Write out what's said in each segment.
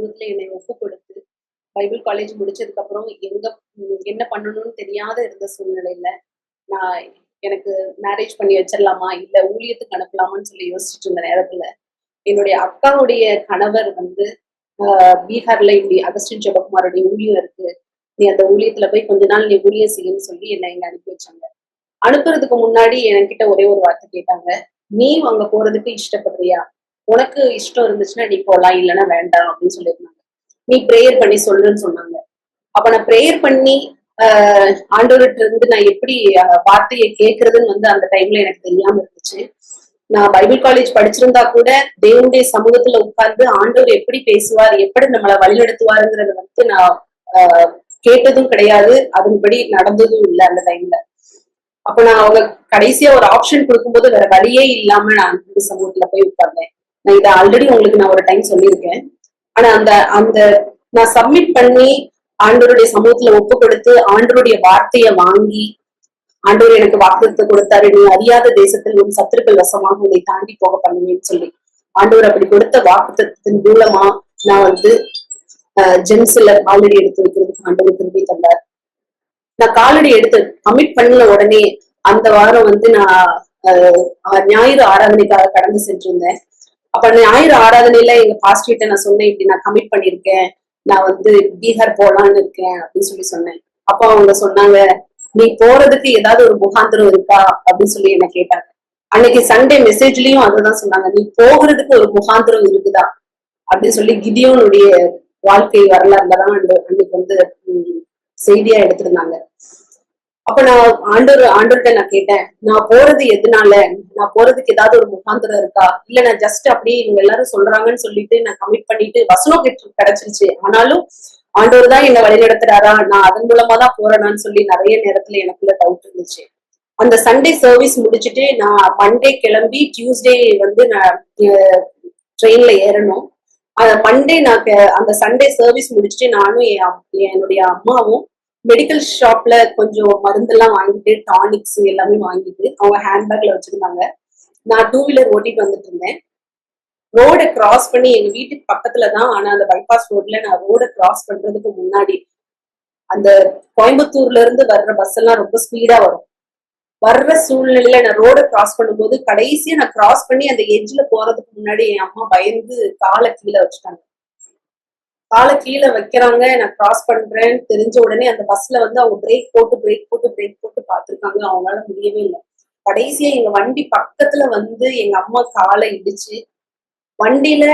சமூகத்துல என்னை ஒப்பு கொடுத்து பைபிள் காலேஜ் முடிச்சதுக்கு அப்புறம் என்ன பண்ணணும்னு தெரியாத இருந்த சூழ்நிலையில நான் எனக்கு மேரேஜ் பண்ணி வச்சிடலாமா இல்ல ஊழியத்துக்கு அனுப்பலாமான்னு சொல்லி யோசிச்சுட்டு இருந்த நேரத்துல என்னுடைய அக்காவுடைய கணவர் வந்து பீகார்ல இப்படி அகஸ்டின் ஜெபகுமாரோடைய ஊழியம் இருக்கு, நீ அந்த ஊழியத்துல போய் கொஞ்ச நாள் நீ ஊழியம் செய்யணும்னு சொல்லி என்னை இங்க அனுப்பி வச்சாங்க. அனுப்புறதுக்கு முன்னாடி என்கிட்ட ஒரே ஒரு வார்த்தை கேட்டாங்க, நீ அங்க போறதுக்கு இஷ்டப்படுறியா, உனக்கு இஷ்டம் இருந்துச்சுன்னா நீ போலாம், இல்லைன்னா வேண்டாம் அப்படின்னு சொல்லியிருந்தாங்க. நீ ப்ரேயர் பண்ணி சொல்லுன்னு சொன்னாங்க. அப்ப நான் ப்ரேயர் பண்ணி ஆண்டவர்கிட்ட இருந்து நான் எப்படி வார்த்தையை கேட்கறதுன்னு வந்து அந்த டைம்ல எனக்கு தெரியாம இருந்துச்சு. நான் பைபிள் காலேஜ் படிச்சிருந்தா கூட தேவனுடைய சமூகத்துல உட்கார்ந்து ஆண்டவர் எப்படி பேசுவார், எப்படி நம்மளை வழிநடத்துவாருங்கிறத வந்து நான் கேட்டதும் கிடையாது, அதன்படி நடந்ததும் இல்லை அந்த டைம்ல. அப்ப நான் அவங்க கடைசியா ஒரு ஆப்ஷன் கொடுக்கும்போது வேற வழியே இல்லாம நான் அந்த சமூகத்துல போய் உட்கார்ந்தேன். நான் இதை ஆல்ரெடி உங்களுக்கு நான் ஒரு டைம் சொல்லியிருக்கேன். ஆனா அந்த அந்த நான் சப்மிட் பண்ணி ஆண்டவருடைய சமூகத்துல ஒப்பு கொடுத்து ஆண்டவருடைய வார்த்தையை வாங்கி, ஆண்டவர் எனக்கு வாக்குறுதி கொடுத்தாரு, நீ அறியாத தேசத்தில் உன் சத்துருக்கள் வசமாக உன்னை தாண்டி போக பண்ணுவேன்னு சொல்லி. ஆண்டவர் அப்படி கொடுத்த வாக்குத்தத்தின் மூலமா நான் வந்து ஜென்ஸ்ல காலடி எடுத்து வைக்கிறதுக்கு ஆண்டவர் திரும்பி தந்தார். நான் காலடி எடுத்து கமிட் பண்ண உடனே அந்த வாரம் வந்து நான் ஞாயிறு ஆராதனைக்காக கடந்து சென்றிருந்தேன். அப்ப ஞாயிறு ஆராதனையில எங்க பாஸ்டர் கிட்ட நான் சொன்னேன், இப்படி நான் கமிட் பண்ணிருக்கேன், நான் வந்து பீகார் போலான்னு இருக்கேன் அப்படின்னு சொல்லி சொன்னேன். அப்ப அவங்க சொன்னாங்க, நீ போறதுக்கு ஏதாவது ஒரு முகாந்திரம் இருக்கா அப்படின்னு சொல்லி என்ன கேட்டாங்க. அன்னைக்கு சண்டே மெசேஜ்லயும் அதுதான் சொன்னாங்க, நீ போகிறதுக்கு ஒரு முகாந்திரம் இருக்குதா அப்படின்னு சொல்லி கிதியோனுடைய வாழ்க்கை வரலாறுலதான் அன்னைக்கு வந்து செய்தியா எடுத்திருந்தாங்க. அப்ப நான் ஆண்டவர்கிட்ட நான் கேட்டேன், நான் போறது எதனால, நான் போறதுக்கு ஏதாவது ஒரு முகாந்திரம் இருக்கா, இல்ல நான் ஜஸ்ட் அப்படியே இவங்க எல்லாரும் சொல்றாங்கன்னு சொல்லிட்டு நான் கமிட் பண்ணிட்டு வசனம் கிடைச்சிருச்சு, ஆனாலும் ஆண்டவர் தான் என்ன வழிநடத்துறாரா, நான் அதன் மூலமா தான் போறேனான்னு சொல்லி நிறைய நேரத்துல எனக்குள்ள டவுட் இருந்துச்சு. அந்த சண்டே சர்வீஸ் முடிச்சுட்டு நான் மண்டே கிளம்பி டியூஸ்டே வந்து நான் ட்ரெயின்ல ஏறணும். மண்டே நான் அந்த சண்டே சர்வீஸ் முடிச்சுட்டு நானும் என்னுடைய அம்மாவும் மெடிக்கல் ஷாப்ல கொஞ்சம் மருந்தெல்லாம் வாங்கிட்டு டானிக்ஸ் எல்லாமே வாங்கிட்டு அவங்க ஹேண்ட்பேக்ல வச்சிருந்தாங்க. நான் 2 வீலர் ஓட்டிட்டு வந்துட்டு இருந்தேன். ரோட கிராஸ் பண்ணி எங்க வீட்டுக்கு பக்கத்துலதான், ஆனா அந்த பைபாஸ் ரோட்ல நான் ரோட கிராஸ் பண்றதுக்கு முன்னாடி அந்த கோயம்புத்தூர்ல இருந்து வர்ற பஸ் எல்லாம் ரொம்ப ஸ்பீடா வர்ற சூழ்நிலையில நான் ரோட கிராஸ் பண்ணும்போது கடைசியா நான் கிராஸ் பண்ணி அந்த எட்ஜ்ல போறதுக்கு முன்னாடி என் அம்மா பயந்து காலை கீழே வச்சுட்டாங்க. காலை கீழே வைக்கிறாங்க, நான் கிராஸ் பண்றேன்னு தெரிஞ்ச உடனே அந்த பஸ்ல வந்து அவங்க பிரேக் போட்டு பார்த்திருக்காங்க, அவங்களால முடியவே இல்லை. கடைசியா எங்க வண்டி பக்கத்துல வந்து எங்க அம்மா காலை இடிச்சு வண்டியில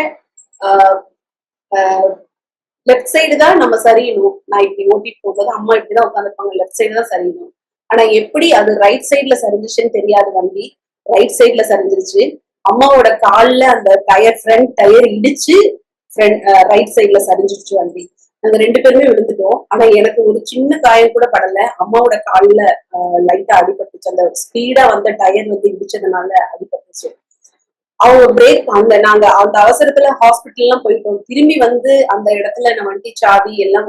லெஃப்ட் சைடு தான் நம்ம சரியணும். நான் இப்படி ஓட்டிட்டு போகும்போது அம்மா இப்படிதான் உட்காந்துருப்பாங்க, லெஃப்ட் சைடு தான் சரியணும். ஆனா எப்படி அது ரைட் சைட்ல சரிஞ்சிச்சுன்னு தெரியாது, வண்டி ரைட் சைட்ல சரிஞ்சிருச்சு. அம்மாவோட கால்ல அந்த டயர் ஃப்ரண்ட் டயர் இடிச்சு ரைட் சைட்ல சரிஞ்சிருச்சு வண்டி. நாங்க 2 பேருமே விழுந்துட்டோம். ஆனா எனக்கு ஒரு சின்ன காயம் கூட படல. அம்மாவோட கால்ல லைட்டா அடிபட்டுச்சு, அந்த ஸ்பீடா வந்த டயர் வந்து இடிச்சதுனால அடிபட்டுச்சு. அவங்க பிரேக் நாங்க அந்த அவசரத்துல ஹாஸ்பிட்டல் எல்லாம் போயிட்டோம். திரும்பி வந்து அந்த இடத்துல நான் வண்டி சாவி எல்லாம்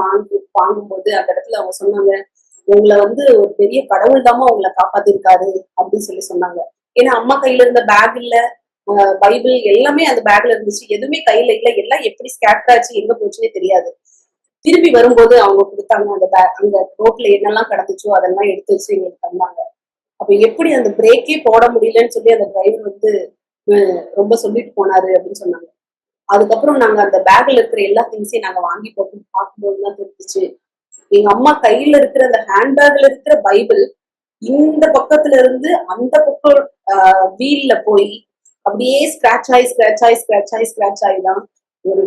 வாங்கும்போது அந்த இடத்துல அவங்க சொன்னாங்க, உங்களை வந்து ஒரு பெரிய கடவுள் தாமா உங்களை காப்பாத்திருக்காரு அப்படின்னு சொல்லி சொன்னாங்க. ஏன்னா அம்மா கையில இருந்த பேக் இல்ல, பைபிள் எல்லாமே அந்த பேக்ல இருந்துச்சு, எதுவுமே கையில இல்ல, எல்லாம் எப்படி ஸ்கேட்டர் ஆச்சு எங்க போச்சுன்னே தெரியாது. திருப்பி வரும்போது அவங்க கொடுத்தாங்க அந்த பேக், அந்த ரோட்ல என்னெல்லாம் கிடந்துச்சோ அதெல்லாம் எடுத்து வச்சு எங்களுக்கு தந்தாங்க. அப்ப எப்படி அந்த பிரேக்கே போட முடியலன்னு சொல்லி அந்த டிரைவர் வந்து ரொம்ப சொல்லிட்டு போனாரு அப்படின்னு சொன்னாங்க. அதுக்கப்புறம் நாங்க அந்த பேக்ல இருக்கிற எல்லா திங்ஸையும் நாங்க வாங்கி போட்டு பார்க்கும்போதுதான் தெரிஞ்சிச்சு, எங்க அம்மா கையில இருக்கிற அந்த ஹேண்ட்பேக்ல இருக்கிற பைபிள் இந்த பக்கத்துல இருந்து அந்த பக்கம் வீல்ல போய் அப்படியே ஸ்கிராச் ஆகி தான் ஒரு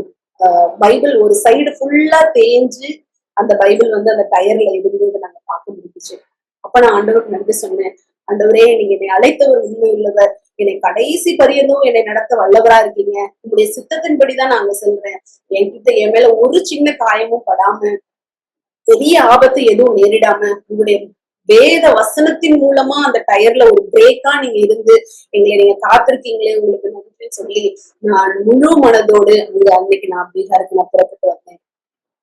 பைபிள் ஒரு சைடு ஃபுல்லா தேஞ்சு அந்த பைபிள் வந்து அந்த டயர்ல இருந்தது நாங்க பார்க்க முடிஞ்சிச்சு. அப்ப நான் ஆண்டவருக்கு நன்றி சொன்னேன், ஆண்டவரே நீங்க என்னை அழைத்தவர் உண்மை உள்ளவர், என்னை கடைசி பரியந்தும் என்னை நடத்த வல்லவரா இருக்கீங்க, உங்களுடைய சித்தத்தின்படிதான் நாங்க சொல்றேன், என் மேல ஒரு சின்ன காயமும் படாம பெரிய ஆபத்து எதுவும் நேரிடாம உங்களுடைய வேத வசனத்தின் மூலமா அந்த டயர்ல ஒரு பிரேக்கா நீங்க இருந்து எங்களை நீங்க காத்திருக்கீங்களே, உங்களுக்கு நன்றின்னு சொல்லி நான் முழு மனதோடு அன்னைக்கு நான் பீகாருக்கு நான் புறப்பட்டு வந்தேன்.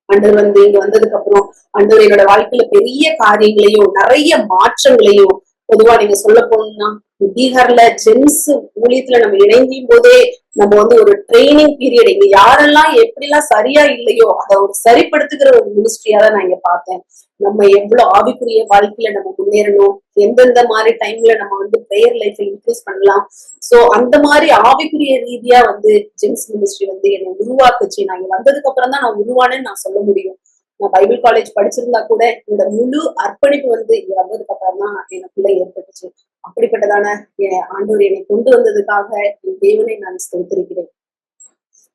ஆண்டவர் வந்து இங்க வந்ததுக்கு அப்புறம் ஆண்டவர் என்னோட வாழ்க்கையில பெரிய காரியங்களையும் நிறைய மாற்றங்களையும், பொதுவா நீங்க சொல்ல போனோம்னா பீகார்ல ஜென்ஸ் ஊழியத்துல நம்ம இணைஞ்சும் போதே நம்ம ஒரு ட்ரைனிங் பீரியட், இங்க யாரெல்லாம் எப்படிலாம் சரியா இல்லையோ அதை ஒரு சரிப்படுத்துகிற ஒரு மினிஸ்ட்ரியா தான் நான் இங்க பார்த்தேன். நம்ம எவ்வளவு ஆவிக்குரிய வாழ்க்கையில நம்ம முன்னேறணும், எந்தெந்த மாதிரி டைம்ல நம்ம பிரேயர் லைஃப் இன்க்ரீஸ் பண்ணலாம். சோ அந்த மாதிரி ஆவிக்குரிய ரீதியா ஜென்ஸ் மினிஸ்ட்ரி என்னை உருவாக்குச்சு. நான் இங்க வந்ததுக்கு அப்புறம் தான் நான் உருவானேன்னு நான் சொல்ல முடியும். நான் பைபிள் காலேஜ் படிச்சிருந்தா கூட இந்த முழு அர்ப்பணிப்பு இங்க வந்ததுக்கு அப்புறம் தான் எனக்குள்ள ஏற்பட்டுச்சு. அப்படிப்பட்டதான என் ஆண்டவர் என்னை கொண்டு வந்ததுக்காக என் தேவனை நான் ஸ்தோத்திரிக்கிறேன்.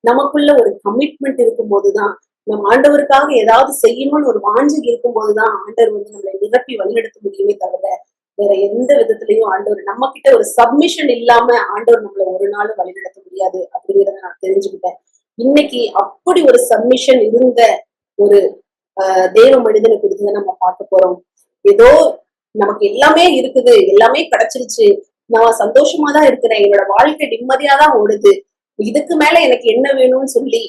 நமக்குள்ள ஒரு கமிட்மெண்ட் இருக்கும் போதுதான், நம்ம ஆண்டவருக்காக ஏதாவது செய்யணும்னு ஒரு வாஞ்சை இருக்கும் போதுதான் ஆண்டவர் நம்மளை நிரப்பி வழிநடத்த முடியுமே தவிர வேற எந்த விதத்திலையும் ஆண்டவர் நம்ம கிட்ட ஒரு சப்மிஷன் இல்லாம ஆண்டவர் நம்மளை ஒரு நாளும் வழிநடத்த முடியாது அப்படிங்கிறத நான் தெரிஞ்சுக்கிட்டேன். இன்னைக்கு அப்படி ஒரு சப்மிஷன் இருந்த ஒரு தேவ மனிதனை குறித்து நம்ம பார்க்க போறோம். ஏதோ நமக்கு எல்லாமே இருக்குது, எல்லாமே கிடைச்சிருச்சு, நான் சந்தோஷமா தான் இருக்கிறேன், என்னோட வாழ்க்கை நிம்மதியா தான் ஓடுது, இதுக்கு மேல எனக்கு என்ன வேணும்னு சொல்லி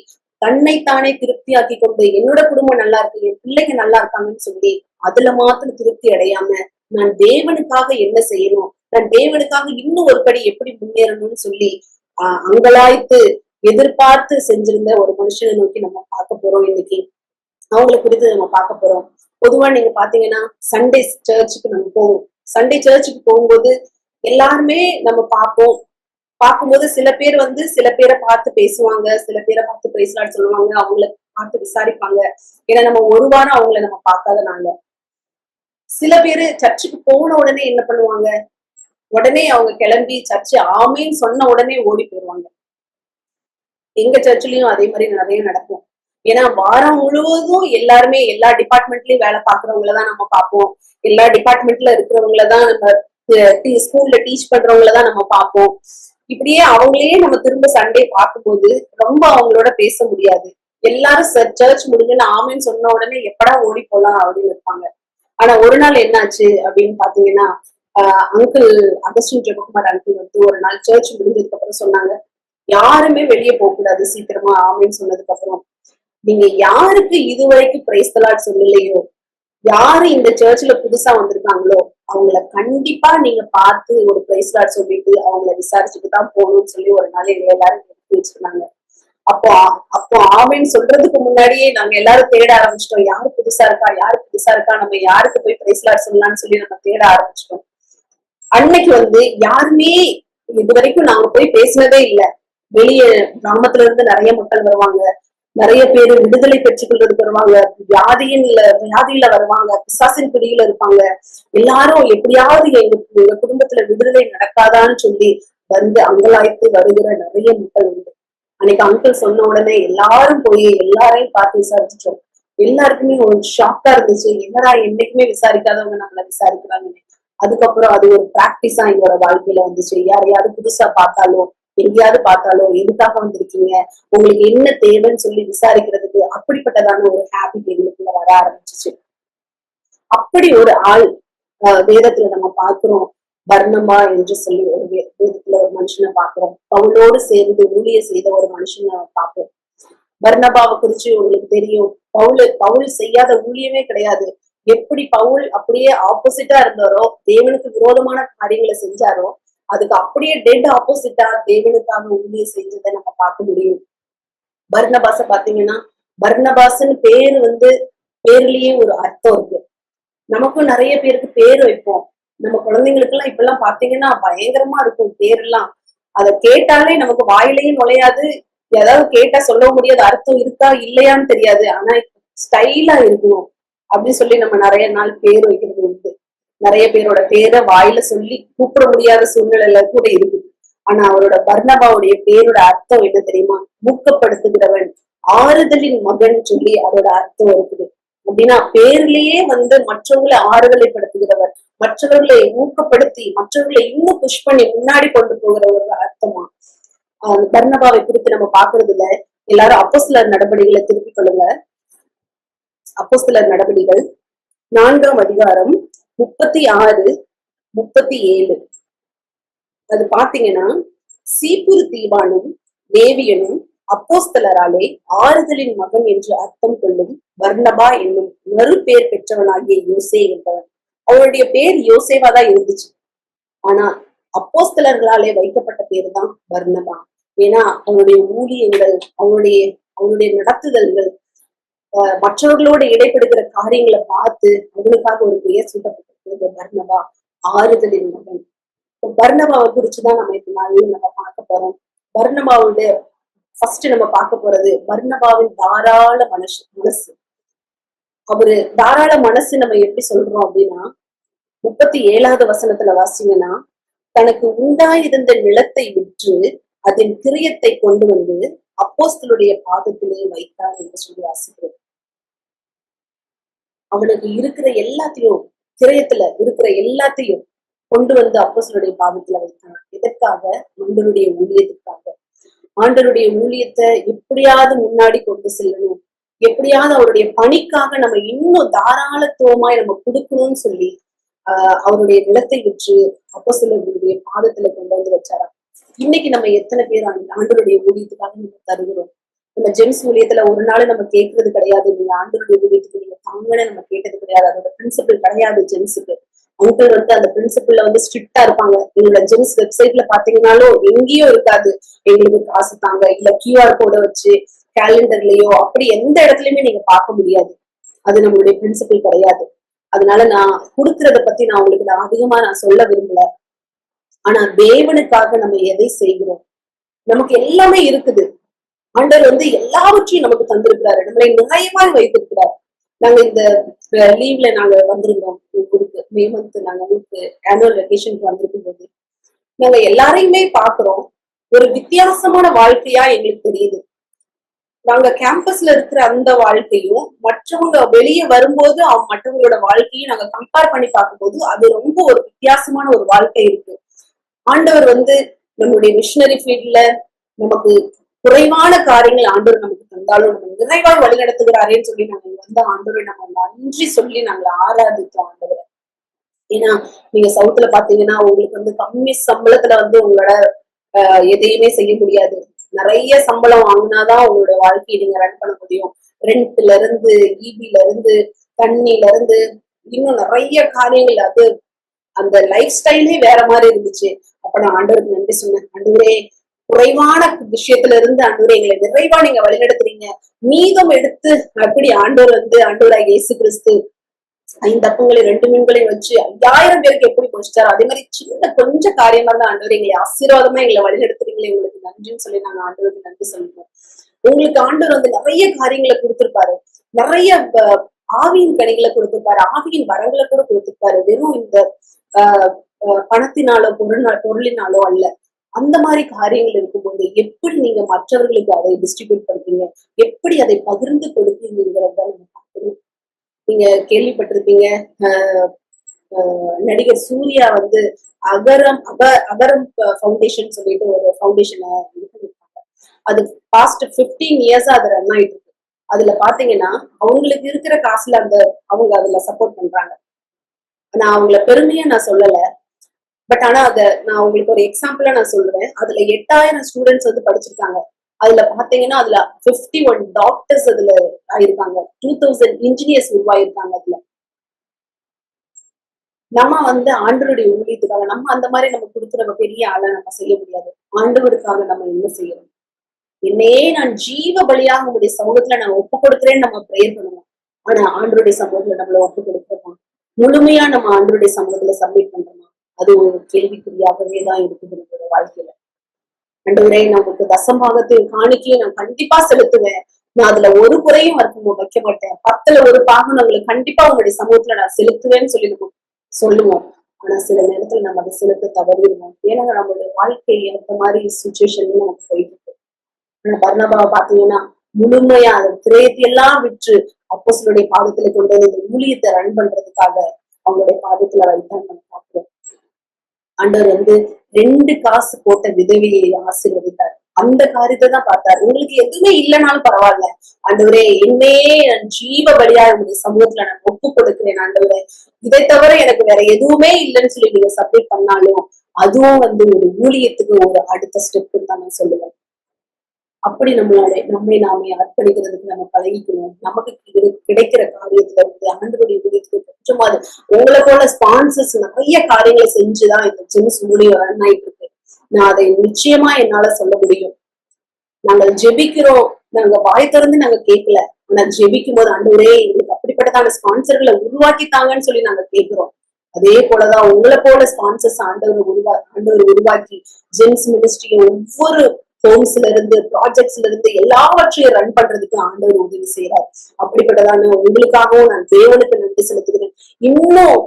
தன்னைத்தானே திருப்தியாக்கி கொண்டு என்னோட குடும்பம் நல்லா இருக்கு, என் பிள்ளைங்க நல்லா இருக்காங்கன்னு சொல்லி அதுல மாத்திரம் திருப்தி அடையாம நான் தேவனுக்காக என்ன செய்யணும், நான் தேவனுக்காக இன்னும் ஒரு படி எப்படி முன்னேறணும்னு சொல்லி அங்கலாய்த்து எதிர்பார்த்து செஞ்சிருந்த ஒரு மனுஷனை நோக்கி நம்ம பார்க்க போறோம் இன்னைக்கு. அவங்களை குறித்து நம்ம பார்க்க போறோம். பொதுவா நீங்க பாத்தீங்கன்னா சண்டே சர்ச்சுக்கு நம்ம போவோம். சண்டே சர்ச்சுக்கு போகும்போது எல்லாருமே நம்ம பார்க்கும்போது சில பேர் சில பேரை பார்த்து பேசுவாங்க, சில பேரை பார்த்து பிரைஸ் சொல்லுவாங்க, அவங்கள பார்த்து விசாரிப்பாங்க. ஏன்னா நம்ம ஒரு வாரம் அவங்கள நம்ம பார்க்காதனால. சில பேரு சர்ச்சுக்கு போன உடனே என்ன பண்ணுவாங்க, உடனே அவங்க கிளம்பி சர்ச்சு ஆமேன்னு சொன்ன உடனே ஓடி போயிடுவாங்க. எங்க சர்ச்சிலையும் அதே மாதிரி நிறைய நடக்கும். ஏன்னா வாரம் முழுவதும் எல்லாருமே எல்லா டிபார்ட்மெண்ட்லயும் வேலை பாக்குறவங்களதான் நம்ம பார்ப்போம், எல்லா டிபார்ட்மெண்ட்ல இருக்கிறவங்களதான் நம்ம ஸ்கூல்ல டீச் பண்றவங்களதான் நம்ம பார்ப்போம். இப்படியே அவங்களையே நம்ம திரும்ப சண்டே பார்க்கும்போது ரொம்ப அவங்களோட பேச முடியாது. எல்லாரும் சர்ச் முடிஞ்சுன்னு ஆமேன்னு சொன்ன உடனே எப்படா ஓடி போலாம் அப்படின்னு இருப்பாங்க. ஆனா ஒரு நாள் என்னாச்சு அப்படின்னு பாத்தீங்கன்னா, அங்கிள் அகஸ்டின் ஜெபகுமார் அங்கிள் ஒரு நாள் சர்ச் முடிஞ்சதுக்கு அப்புறம் சொன்னாங்க, யாருமே வெளியே போக கூடாது சீக்கிரமா ஆமேன்னு சொன்னதுக்கு அப்புறம். நீங்க யாருக்கு இதுவரைக்கும் பிரைஸ் தி லார்ட் சொல்லலையோ, யாரு இந்த சர்ச்ல புதுசா வந்திருக்காங்களோ அவங்கள கண்டிப்பா நீங்க பார்த்து ஒரு பிரைஸ் லார்ட் சொல்லிட்டு அவங்கள விசாரிச்சுட்டு தான் போகணும்னு சொல்லி ஒரு நாள் எங்க எல்லாரும் எடுத்து வச்சிருந்தாங்க. அப்போ அப்போ ஆமேன்னு சொல்றதுக்கு முன்னாடியே நாங்க எல்லாரும் தேட ஆரம்பிச்சிட்டோம், யாரு புதுசா இருக்கா, யாரு புதுசா இருக்கா, நம்ம யாருக்கு போய் பிரைஸ் லார்ட் சொல்லலாம்னு சொல்லி நம்ம தேட ஆரம்பிச்சிட்டோம். அன்னைக்கு யாருமே இதுவரைக்கும் நாங்க போய் பேசினதே இல்லை. வெளியே கிராமத்துல இருந்து நிறைய மக்கள் வருவாங்க, நிறைய பேர் விடுதலை பெற்றுக்கொள்றதுக்கு வருவாங்க, வியாதியில வருவாங்க, பிசாசின் பிடியில இருப்பாங்க. எல்லாரும் எப்படியாவது எங்க குடும்பத்துல விடுதலை நடக்காதான்னு சொல்லி அங்கலாய்த்து வருகிற நிறைய மக்கள் உண்டு. அன்னைக்கு அங்கிள் சொன்ன உடனே எல்லாரும் போய் எல்லாரையும் பார்த்து விசாரிச்சிட்டோம். எல்லாருக்குமே ஒரு ஷாக்கா இருந்துச்சு, என்னடா என்னைக்குமே விசாரிக்காதவங்க நம்மள விசாரிக்கிறாங்கன்னு. அதுக்கப்புறம் அது ஒரு பிராக்டிஸா எங்களோட வாழ்க்கையில வந்துச்சு. யாரையாவது புதுசா பார்த்தாலும் எங்கேயாவது பார்த்தாலும் எதுக்காக வந்திருக்கீங்க, உங்களுக்கு என்ன தேவைன்னு சொல்லி விசாரிக்கிறதுக்கு அப்படிப்பட்டதான ஒரு ஹேபிட் எங்களுக்குள்ள வர ஆரம்பிச்சிச்சு. அப்படி ஒரு ஆள் வேதத்துல நம்ம பார்க்கிறோம். பர்னபா என்று சொல்லி ஒரு வேதத்துல ஒரு மனுஷனை பார்க்கிறோம். பவுலோடு சேர்ந்து ஊழிய செய்த ஒரு மனுஷனை பார்ப்போம். பர்னபாவை குறிச்சு உங்களுக்கு தெரியும், பவுல் செய்யாத ஊழியமே கிடையாது. எப்படி பவுல் அப்படியே ஆப்போசிட்டா இருந்தாரோ, தேவனுக்கு விரோதமான காரியங்களை செஞ்சாரோ, அதுக்கு அப்படியே டெட் ஆப்போசிட்டா தேவனுக்காக ஊழிய செஞ்சதை நம்ம பார்க்க முடியும். பர்னபாச பாத்தீங்கன்னா, பர்னபாஸ்ன்னு பேருலயே ஒரு அர்த்தம் இருக்கு. நமக்கும் நிறைய பேருக்கு பேர் வைப்போம். நம்ம குழந்தைங்களுக்கு எல்லாம் இப்ப எல்லாம் பாத்தீங்கன்னா பயங்கரமா இருக்கும் பேரெல்லாம். அதை கேட்டாலே நமக்கு வாயிலையும் நுழையாது, ஏதாவது கேட்டா சொல்ல முடியாது, அர்த்தம் இருக்கா இல்லையான்னு தெரியாது, ஆனா ஸ்டைலா இருக்கணும் அப்படின்னு சொல்லி நம்ம நிறைய நாள் பேர் வைக்கிறது உண்டு. நிறைய பேரோட பேரை வாயில சொல்லி கூப்பிட முடியாத சூழ்நிலையில கூட இருக்குது. ஆனா அவரோட பர்னபாவுடைய பேரோட அர்த்தம் என்ன தெரியுமா? ஊக்கப்படுத்துகிறவன், ஆறுதலின் மகன் சொல்லி அதோட அர்த்தம் இருக்குது. அப்படின்னா பேர்லயே மற்றவங்களை ஆறுதலைப்படுத்துகிறவர், மற்றவர்களை ஊக்கப்படுத்தி மற்றவர்களை இன்னும் புஷ் பண்ணி முன்னாடி கொண்டு போகிற ஒரு அர்த்தமா பர்னபாவை குறித்து நம்ம பாக்குறதுல. எல்லாரும் அப்போஸ்தலர் நடபடிகளை திருப்பிக் கொள்ளுங்க. அப்போஸ்தலர் நடபடிகள் 4ஆம் அதிகாரம் 36, 37. அது பாத்தீங்கன்னா, சீப்புரு தீவானும் லேவியனும் அப்போஸ்தலராலே ஆறுதலின் மகன் என்று அர்த்தம் கொள்ளும் பர்னபா என்னும் மறுபேர் பெற்றவனாகிய யோசே என்பவன். அவருடைய பேர் யோசேவா தான் இருந்துச்சு. ஆனா அப்போஸ்தலர்களாலே வைக்கப்பட்ட பேரு தான் பர்னபா. ஏன்னா அவனுடைய ஊழியங்கள், அவனுடைய அவனுடைய நடத்துதல்கள், மற்றவர்களோட இடைப்படுகிற காரியங்களை பார்த்து அவனுக்காக ஒரு பெயர் சூட்டப்பட்டிருக்கிறது பர்னபா, ஆறுதலின் மகன். பர்னபாவை குறிச்சுதான் நம்ம இந்த நாளில் நம்ம பார்க்க போறோம். பர்னபாவுடைய ஃபர்ஸ்ட் நம்ம பார்க்க போறது பர்னபாவின் தாராள மனசு. அவரு தாராள மனசு நம்ம எப்படி சொல்றோம் அப்படின்னா, 37வது வசனத்துல வாசிங்கன்னா, தனக்கு உண்டாயிருந்த நிலத்தை விற்று அதன் கிரியத்தை கொண்டு வந்து அப்போஸ்தலருடைய பாதத்திலே வைத்தார் என்று சொல்லி வாசிக்கிறோம். அவனுக்கு இருக்கிற எல்லாத்தையும், கிரயத்துல இருக்கிற எல்லாத்தையும் கொண்டு வந்து அப்போஸ்தலருடைய பாதத்துல வைத்தான். எதற்காக? ஆண்டவருடைய ஊழியத்துக்காக. ஆண்டவருடைய ஊழியத்தை எப்படியாவது முன்னாடி கொண்டு செல்லணும், எப்படியாவது அவருடைய பணிக்காக நம்ம இன்னும் தாராளத்துவமாய் நம்ம கொடுக்கணும்னு சொல்லி அவருடைய நிலத்தை விற்று அப்போஸ்தலருடைய பாதத்துல கொண்டு வந்து வச்சாராம். இன்னைக்கு நம்ம எத்தனை பேர் ஆண்டவருடைய ஊழியத்துக்காக நம்ம தருகிறோம்? நம்ம ஜெம்ஸ் ஊழியத்துல ஒரு நாள் நம்ம கேட்கறது கிடையாது, நீங்க ஆண்டவருடைய ஊழியத்துக்கு நீங்க தாங்கன்னு நம்ம கேட்டது கிடையாது. அதோட பிரின்சிபிள் கிடையாது ஜெம்ஸுக்கு. அங்கிள் வந்து அந்த பிரின்சிபிள்ல வந்து ஸ்ட்ரிக்டா இருப்பாங்க. எங்களோட ஜெம்ஸ் வெப்சைட்ல பாத்தீங்கன்னாலும் எங்கேயும் இருக்காது எங்களுக்கு காசு தாங்க, இல்ல கியூஆர் கோட வச்சு கேலண்டர்லயோ அப்படி எந்த இடத்துலயுமே நீங்க பார்க்க முடியாது. அது நம்மளுடைய பிரின்சிபிள் கிடையாது. அதனால நான் கொடுக்கறத பத்தி நான் உங்களுக்கு அதிகமா சொல்ல விரும்பல. ஆனா தேவனுக்காக நம்ம எதை செய்கிறோம்? நமக்கு எல்லாமே இருக்குது. ஆண்டவர் வந்து எல்லாவற்றையும் நமக்கு தந்திருக்கிறாரு, நம்மளை நிறைவாய் வைத்திருக்கிறார். நாங்க இந்த லீவ்ல நாங்க வந்திருந்தோம் ஊருக்கு, மே மந்த் நாங்க ஊருக்கு ஆனுவல் வெக்கேஷனுக்கு வந்திருக்கும் போது நாங்க எல்லாரையுமே பாக்குறோம். ஒரு வித்தியாசமான வாழ்க்கையா எங்களுக்கு தெரியுது. நாங்க கேம்பஸ்ல இருக்கிற அந்த வாழ்க்கையும் மற்றவங்க வெளியே வரும்போது மற்றவங்களோட வாழ்க்கையும் நாங்க கம்பேர் பண்ணி பார்க்கும்போது அது ரொம்ப ஒரு வித்தியாசமான ஒரு வாழ்க்கை இருக்கு. ஆண்டவர் வந்து நம்மளுடைய மிஷனரி ஃபீல்ட்ல நமக்கு குறைவான காரியங்கள் ஆண்டவர் நமக்கு தந்தாலும் நம்ம நிறைவாக வழி நடத்துகிறாரேன்னு சொல்லி நாங்க வந்த ஆண்டவரை நம்ம நன்றி சொல்லி நாங்க ஆராதித்தோம் ஆண்டவரை. ஏன்னா நீங்க சவுத்துல பாத்தீங்கன்னா உங்களுக்கு வந்து கம்மி சம்பளத்துல வந்து உங்களோட எதையுமே செய்ய முடியாது. நிறைய சம்பளம் வாங்கினாதான் உங்களோட வாழ்க்கையை நீங்க ரன் பண்ண முடியும். ரெண்ட்ல இருந்து, ஈபில இருந்து, தண்ணில இருந்து, இன்னும் நிறைய காரியங்கள். அது அந்த லைஃப் ஸ்டைலே வேற மாதிரி இருந்துச்சு. அப்ப நான் ஆண்டவருக்கு நன்றி சொன்னேன். ஆண்டவரே, குறைவான விஷயத்துல இருந்து ஆண்டவரே எங்களை நிறைவா நீங்க வழிநடத்துறீங்க, மீதம் எடுத்து அப்படி ஆண்டவர் வந்து ஆண்டவராக இயேசு கிறிஸ்து 5 அப்பங்களை 2 மீன்களையும் வச்சு 5000 பேருக்கு எப்படி போச்சுட்டாரு. அதே மாதிரி சின்ன கொஞ்சம் காரியமா இருந்தா ஆண்டவர் எங்களை ஆசீர்வாதமா எங்களை வழிநடத்துறீங்களே, உங்களுக்கு நன்றின்னு சொல்லி நாங்க ஆண்டவருக்கு நன்றி சொல்லுவோம். உங்களுக்கு ஆண்டவர் வந்து நிறைய காரியங்களை கொடுத்திருப்பாரு, நிறைய ஆவியின் கனிகளை கொடுத்திருப்பாரு, ஆவியின் வரங்களை கூட கொடுத்திருப்பாரு. வெறும் இந்த பணத்தினாலோ பொருளினாலோ அல்ல. அந்த மாதிரி காரியங்கள் இருக்கும்போது எப்படி நீங்க மற்றவர்களுக்கு அதை டிஸ்ட்ரிபியூட் பண்றீங்க, எப்படி அதை பகிர்ந்து கொடுக்கீங்கிறத நம்ம பார்க்கணும். நீங்க கேள்விப்பட்டிருப்பீங்க, நடிகர் சூர்யா வந்து அகரம் ஃபவுண்டேஷன் சொல்லிட்டு ஒரு ஃபவுண்டேஷனை இது பண்ணிருக்காங்க. அது பாஸ்ட் 15 இயர்ஸா அது ரன் ஆயிட்டு இருக்கு. அதுல பாத்தீங்கன்னா அவங்களுக்கு இருக்கிற காசுல அவங்க அதுல சப்போர்ட் பண்றாங்க. நான் அவங்கள பெருமையா நான் சொல்லல, பட் ஆனா நான் உங்களுக்கு ஒரு எக்ஸாம்பிளா நான் சொல்றேன். அதுல 8000 ஸ்டூடெண்ட்ஸ் வந்து படிச்சிருக்காங்க. அதுல பாத்தீங்கன்னா அதுல 51 டாக்டர்ஸ் அதுல ஆயிருக்காங்க, 2000 இன்ஜினியர்ஸ் உருவாயிருக்காங்க. அதுல நம்ம வந்து ஆண்டவருடைய ஊழியத்துக்காக நம்ம அந்த மாதிரி நம்ம கொடுக்குற பெரிய ஆளை நம்ம செய்ய முடியாது. ஆண்டவருக்காக நம்ம என்ன செய்யணும்? என்னையே நான் ஜீவ பலியாக உங்களுடைய சமூகத்துல நான் ஒப்பு கொடுக்குறேன்னு நம்ம ப்ரேயர் பண்ணுவோம். ஆனா ஆண்டவருடைய சமூகத்துல நம்மள ஒப்பு கொடுக்குறோமா? முழுமையா நம்ம ஆண்டவருடைய சமூகத்துல சப்மிட் பண்றோமா? அது ஒரு கேள்விக்குறியாகவே தான் இருக்குது நம்மளோட வாழ்க்கையில. ஆண்டவரே, நமக்கு தசம்பாகத்தையும் காணிக்கையும் நான் கண்டிப்பா செலுத்துவேன், நான் அதுல ஒரு குறையும் வைக்க மாட்டேன், 10ல ஒரு பாகம் உங்களுக்கு கண்டிப்பா உங்களுடைய சமூகத்துல நான் செலுத்துவேன்னு சொல்லி நம்ம சொல்லுவோம். ஆனா சில நேரத்துல நம்ம அதை செலுத்த தவறிடுவோம். ஏன்னா நம்மளுடைய வாழ்க்கை அந்த மாதிரி சுச்சுவேஷன்ல நமக்கு போயிட்டு இருக்கு. ஆனா பர்னபாவை பாத்தீங்கன்னா முழுமையா அந்த கிரயத்தை எல்லாம் விற்று அப்போஸ்தலருடைய பாதத்துல கொண்டு வந்து ஊழியத்தை ரன் பண்றதுக்காக அவங்களுடைய பாதத்துல வைத்தான் நம்ம பார்க்கிறோம். ஆண்டவர் வந்து 2 காசு போட்ட விதவையை ஆசீர்வதித்தார். அந்த காரியத்தை தான் பார்த்தாரு. உங்களுக்கு எதுவுமே இல்லைனாலும் பரவாயில்ல, ஆண்டவரே என்னையே நான் ஜீவ பலியா உங்களுடைய சமூகத்துல நான் ஒப்பு கொடுக்கிறேன் ஆண்டவரே, இதை தவிர எனக்கு வேற எதுவுமே இல்லைன்னு சொல்லி நீங்க சப்மிட் பண்ணாலும் அதுவும் வந்து ஒரு ஊழியத்துக்கு ஒரு அடுத்த ஸ்டெப்னு தான் நான் சொல்லுவேன். அப்படி நம்மை நாமே அர்ப்பணிக்கிறதுக்கு நம்ம பழகிக்கணும். நமக்கு கிடைக்கிற காரியத்துல இருந்து ஆண்டவருடைய ஊழியத்துக்கு கொஞ்சமாவது உங்களை போல ஸ்பான்சர்ஸ் நிறைய காரியங்களை செஞ்சுதான் இந்த ஜெம்ஸ் மூலியம் ரன் ஆயிட்டு இருக்கு. நான் அதை நிச்சயமா என்னால சொல்ல முடியும். நாங்கள் ஜெபிக்கிறோம், நாங்க வாய் திறந்து நாங்க கேட்கல. ஆனா ஜெபிக்கும் போது ஆண்டவரே எங்களுக்கு அப்படிப்பட்டதான ஸ்பான்சர்களை உருவாக்கித்தாங்கன்னு சொல்லி நாங்க கேட்கிறோம். அதே போலதான் உங்களை போல ஸ்பான்சர்ஸ் ஆண்டவர் உருவாக்கி ஜெம்ஸ் மினிஸ்ட்ரியை ஒவ்வொரு ஹோம்ஸ்ல இருந்து ப்ராஜெக்ட்ஸ்ல இருந்து எல்லாவற்றையும் ரன் பண்றதுக்கு ஆண்டவர் உதவி செய்யறாரு. அப்படிப்பட்டதான உங்களுக்காகவும் நான் தேவனுக்கு நன்றி செலுத்துகிறேன். இன்னும்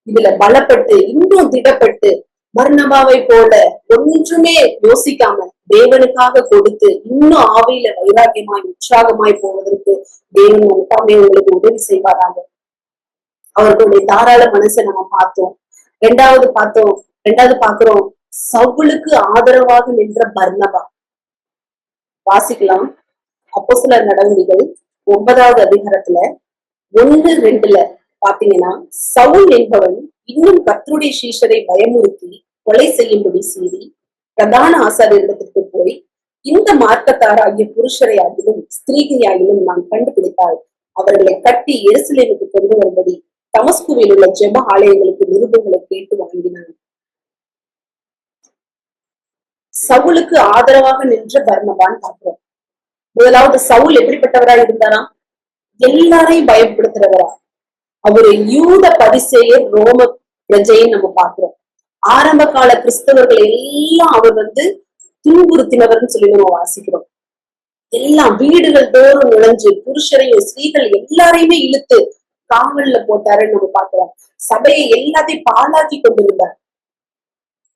இதுல பலப்பட்டு இன்னும் திடப்பட்டு பர்னபாவை போல ஒன்றுமே யோசிக்காம தேவனுக்காக கொடுத்து இன்னும் ஆவியில வைராக்கியமாய் உற்சாகமாய் போவதற்கு தேவன் தாமே உங்களுக்கு உதவி செய்வாராங்க. அவர்களுடைய தாராள மனசை நம்ம பார்த்தோம். ரெண்டாவது பாக்குறோம் சவுலுக்கு ஆதரவாக நின்ற பர்னபா. வாசிக்கலாம் அப்போஸ்தலர் நடவடிக்கைகள் 9வது அதிகாரத்துல 1-2 பாத்தீங்கன்னா, சவுல் என்பவன் இன்னும் கர்த்தருடைய சீஷரை பயமுறுத்தி கொலை செய்யும்படி சீறி பிரதான ஆசாரியரிடத்திற்கு போய், இந்த மார்க்கத்தாராகிய புருஷரை ஆகிலும் ஸ்திரீகையாகிலும் நான் கண்டுபிடித்தால் அவர்களை கட்டி எருசலேமுக்கு கொண்டு வரும்படி தமஸ்குவில் உள்ள ஜெப ஆலயங்களுக்கு நிருபங்களை கேட்டு வாங்கினான். சவுலுக்கு ஆதரவாக நின்ற பர்னபான்னு பாக்குறோம். முதலாவது சவுல் எப்படிப்பட்டவரா இருந்தாரா? எல்லாரையும் பயப்படுத்துறவரா. அவரு யூத பரிசேயர் ரோம பிரஜைன்னு நம்ம பாக்குறோம். ஆரம்ப கால கிறிஸ்தவர்கள் எல்லாம் அவர் துன்புறுத்தினவர்னு சொல்லி நம்ம வாசிக்கிறோம். எல்லாம் வீடுகள் தோறும் நுழைஞ்சு புருஷரையும் ஸ்திரீகள் எல்லாரையுமே இழுத்து காவல்ல போட்டாருன்னு நம்ம பாக்குறோம். சபையை எல்லாத்தையும் பாழாக்கி கொண்டிருந்தார்.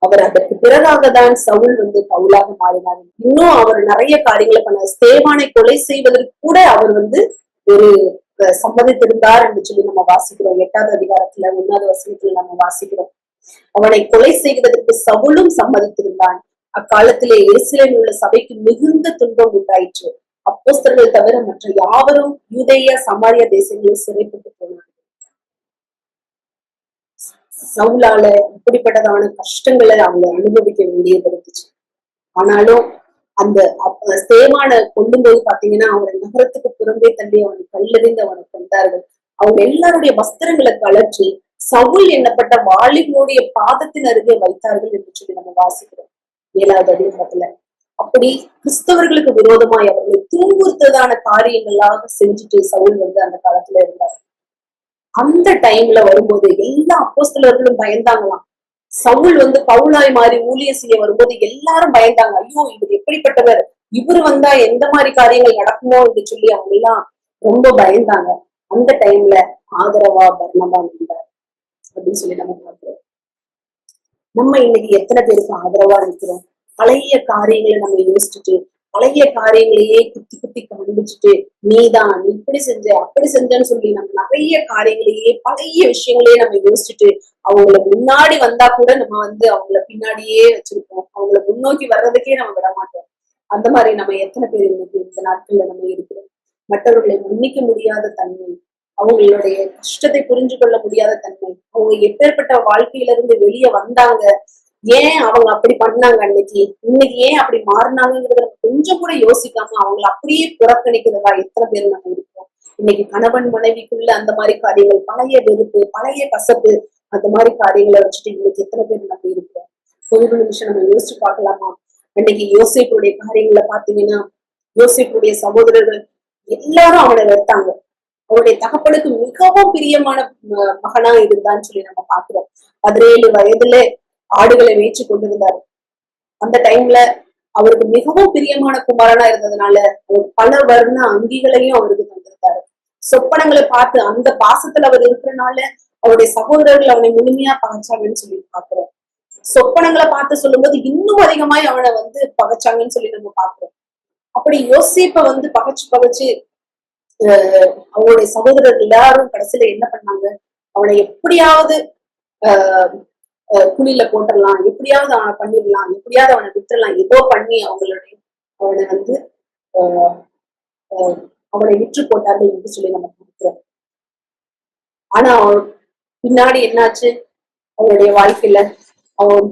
அவர் அதற்கு பிறகாகதான் சவுல் பவுலாக மாறினார். இன்னும் அவர் நிறைய காரியங்களை பண்ணார். ஸ்தேவானை கொலை செய்வதற்கு கூட அவர் ஒரு சம்மதித்திருந்தார் என்று சொல்லி நம்ம வாசிக்கிறோம். 8வது அதிகாரத்துல 1வது வசனத்துல நம்ம வாசிக்கிறோம். அவனை கொலை செய்வதற்கு சவுலும் சம்மதித்திருந்தான். அக்காலத்திலே எருசலேமில் உள்ள சபைக்கு மிகுந்த துன்பம் உண்டாயிற்று. அப்போஸ்தலர்கள் தவிர மற்ற யாவரும் யூதேயா சமாரியா தேசங்களில் சிறைப்பட்டு போனார்கள். சவுலால இப்படிப்பட்டதான கஷ்டங்களை அவங்க அனுபவிக்க வேண்டியது இருந்துச்சு. ஆனாலும் அந்த ஸ்தேவானை கொல்லும்போது பாத்தீங்கன்னா அவரை நகரத்துக்கு புறம்பே தள்ளி அவனை கல்லெறிந்து அவனை கொண்டார்கள். அவங்க எல்லாருடைய வஸ்திரங்களை கலற்றி சவுல் எண்ணப்பட்ட வாலிபனுடைய பாதத்தின் அருகே வைத்தார்கள் என்று சொல்லி நம்ம வாசிக்கிறோம் 7வது அதிகாரத்துல. அப்படி கிறிஸ்தவர்களுக்கு விரோதமாய் அவர்களை துன்புறுத்ததான காரியங்களாக செஞ்சுட்டு சவுல் அந்த காலத்துல இருந்தார். அந்த டைம்ல வரும்போது எல்லா அப்போஸ்தலர்களும் பயந்தாங்களாம். சவுல் பவுலாய் மாறி ஊழிய செய்ய வரும்போது எல்லாரும் பயந்தாங்க. ஐயோ இவர் எப்படிப்பட்டவர், இவர் வந்தா எந்த மாதிரி காரியங்கள் நடக்குமோ என்று சொல்லி அவங்க எல்லாம் ரொம்ப பயந்தாங்க. அந்த டைம்ல ஆதரவா பர்னபா இருந்தார் அப்படின்னு சொல்லி நம்ம பார்க்கிறோம். நம்ம இன்னைக்கு எத்தனை பேருக்கு ஆதரவா இருக்கிறோம்? பழைய காரியங்களை நம்ம யோசிச்சுட்டு பழைய காரியங்களையே குத்தி குத்தி காண்பிச்சுட்டு நீதான் நீ இப்படி செஞ்ச அப்படி செஞ்சன்னு சொல்லி நம்ம நிறைய காரியங்களையே பழைய விஷயங்களையே நம்ம யோசிச்சுட்டு அவங்கள முன்னாடி வந்தா கூட நம்ம அவங்கள பின்னாடியே வச்சிருப்போம். அவங்கள முன்னோக்கி வர்றதுக்கே நம்ம விட மாட்டோம். அந்த மாதிரி நம்ம எத்தனை பேர் இன்னைக்கு இந்த நாட்கள்ல நம்ம இருக்கிறோம்? மற்றவர்களை மன்னிக்க முடியாத தன்மை, அவங்களுடைய கஷ்டத்தை புரிஞ்சு கொள்ள முடியாத தன்மை, அவங்க எப்பேற்பட்ட வாழ்க்கையில இருந்து வெளியே வந்தாங்க, ஏன் அவங்க அப்படி பண்ணாங்க இன்னைக்கு ஏன் அப்படி மாறினாங்கிறத கொஞ்சம் கூட யோசிக்காம அவங்களை அப்படியே புறக்கணிக்கிறதா எத்தனை பேர் நம்ம இருக்கோம்? இன்னைக்கு கணவன் மனைவிக்குள்ள அந்த மாதிரி காரியங்கள், பழைய வெறுப்பு, பழைய கசப்பு, அந்த மாதிரி காரியங்களை வச்சுட்டு இன்னைக்கு எத்தனை பேர் நம்ம இருக்கோம்? ஒரு நிமிஷம் நம்ம யோசிச்சு பார்க்கலாமா? இன்னைக்கு யோசேப்புடைய காரியங்களை பாத்தீங்கன்னா, யோசேப்புடைய சகோதரர்கள் எல்லாரும் அவனை வெறுத்தாங்க. அவருடைய தகப்பனுக்கு மிகவும் பிரியமான மகனா இருந்தான்னு சொல்லி நம்ம பாக்குறோம். 17 வயதுல ஆடுகளை மேய்ச்சி கொண்டிருந்தாரு. அந்த டைம்ல அவருக்கு மிகவும் பிரியமான குமாரனா இருந்ததுனால பல வர்ண அங்கிகளையும் அவருக்கு தந்திருந்தாரு. சொப்பனங்களை பார்த்து அந்த பாசத்துல அவர் இருக்கிறனால அவருடைய சகோதரர்கள் அவனை முழுமையா பகைச்சாங்கன்னு சொல்லி பாக்குறோம். சொப்பனங்களை பார்த்து சொல்லும் போது இன்னும் அதிகமாய் அவனை பகைச்சாங்கன்னு சொல்லி நம்ம பாக்குறோம். அப்படி யோசேப்ப பகைச்சு அவங்களுடைய சகோதரர்கள் எல்லாரும் கடைசியில என்ன பண்ணாங்க? அவனை எப்படியாவது குழியில போட்டுடலாம், எப்படியாவது அவனை பண்ணிடலாம், எப்படியாவது அவனை விட்டுறலாம், ஏதோ பண்ணி அவனை அவனை விற்று போட்டார்கள் என்று சொல்லி நம்ம பார்க்கிறோம். ஆனா பின்னாடி என்னாச்சு? அவனுடைய வாழ்க்கையில அவன்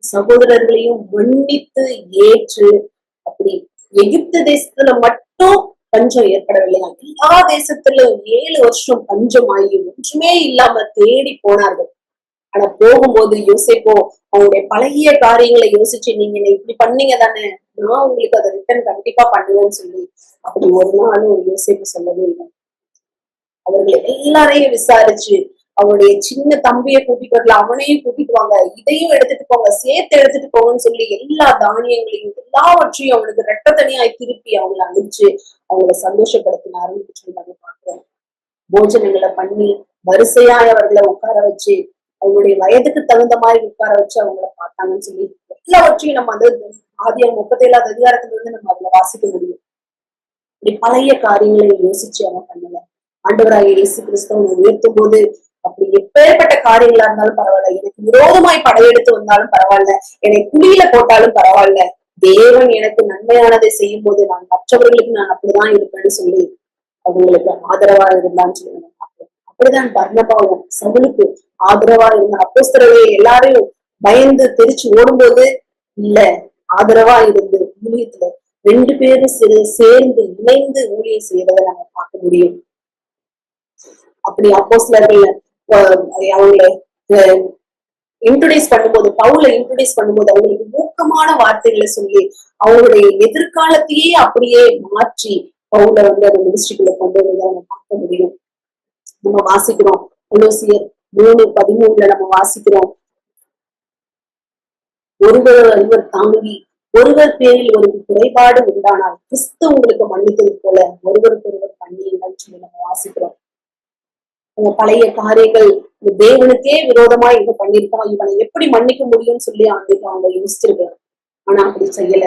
சகோதரர்களையும் மன்னித்து ஏற்று அப்படி எகிப்து தேசத்துல மட்டும் பஞ்சம் ஏற்படவில்லையா? எல்லா தேசத்திலும் 7 வருஷம் பஞ்சம் ஆகி ஒன்றுமே இல்லாம தேடி போனார்கள். ஆனா போகும்போது யோசேப்போ அவங்களுடைய பழைய காரியங்களை யோசிச்சு, நீங்க என்னை இப்படி பண்ணீங்க தானே, நான் உங்களுக்கு அதை ரிட்டர்ன் கண்டிப்பா பண்ணுவேன்னு சொல்லி அப்படி ஒரு நாளும் யோசேப்பு சொல்லவே இல்லை. அவர்களை எல்லாரையும் விசாரிச்சு அவருடைய சின்ன தம்பியை கூட்டிட்டு வரல, அவனையும் கூட்டிட்டு வாங்க, இதையும் எடுத்துட்டு போங்க, சேர்த்து எடுத்துட்டு போங்கன்னு சொல்லி எல்லா தானியங்களையும் எல்லாவற்றையும் அவனுக்கு ரெட்ட தனியாய் திருப்பி அவங்களை அனுப்பிச்சு அவங்களை சந்தோஷப்படுத்தினாருன்னு சொல்லி நாங்க பாக்குறோம். போஜனங்களை பண்ணி வரிசையாய் அவர்களை உட்கார வச்சு அவங்களுடைய வயதுக்கு தகுந்த மாதிரி உட்கார வச்சு அவங்கள பார்த்தாங்கன்னு சொல்லி எல்லாவற்றையும் நம்ம அந்த ஆதியார் 37வது அதிகாரத்துல இருந்து நம்ம அதுல வாசிக்க முடியும். இப்படி பழைய காரியங்களை யோசிச்சு அவன் பண்ணல. ஆண்டவராகிய இயேசு கிறிஸ்துவனை உயர்த்தும் போது அப்படி எப்பேற்பட்ட காரியங்களா இருந்தாலும் பரவாயில்ல, எனக்கு விரோதமாய் படையெடுத்து வந்தாலும் பரவாயில்ல, என்னை குழியில போட்டாலும் பரவாயில்ல, தேவன் எனக்கு நன்மையானதை செய்யும் போது நான் மற்றவர்களுக்கு நான் அப்படிதான் இருப்பேன்னு சொல்லி அவங்களுக்கு ஆதரவா இருந்தான்னு சொல்லி நம்ம பார்க்கிறோம். அப்படிதான் பர்னபாவும் சவுலுக்கு ஆதரவா இருந்த அப்போஸ்தலர்கள் எல்லாரையும் பயந்து தெரிச்சு ஓடும்போது இல்ல, ஆதரவா இருந்து ஊழியத்துல 2 பேரும் சேர்ந்து இணைந்து ஊழியம் செய்யறதை நம்ம பார்க்க முடியும். அப்படி அப்போஸ்தலர்கள் அவங்களை இன்ட்ரோடியூஸ் பண்ணும்போது, பவுல இன்ட்ரோடியூஸ் பண்ணும்போது அவங்களுக்கு ஊக்கமான வார்த்தைகளை சொல்லி அவங்களுடைய எதிர்காலத்தையே அப்படியே மாற்றி பவுல வந்து அந்த மினிஸ்ட்ரிக்குள்ள கொண்டு வரதை நம்ம பார்க்க முடியும். நம்ம வாசிக்கிறோம் கொலோசியர் 3:13 நம்ம வாசிக்கிறோம், ஒருவர் தாங்கி ஒருவர் பேரில் ஒரு குறைபாடு உண்டானால் கிறிஸ்து உங்களுக்கு மன்னித்தது போல ஒருவருக்கு ஒருவர் பண்ணியுங்கள் சொல்லி நம்ம வாசிக்கிறோம். பழைய காரியங்கள் தேவனுக்கே விரோதமா இவன் பண்ணிருக்கான், இவனை எப்படி மன்னிக்க முடியும்னு சொல்லி அவங்க யோசிச்சிருக்காரு. ஆனா அப்படி செய்யல.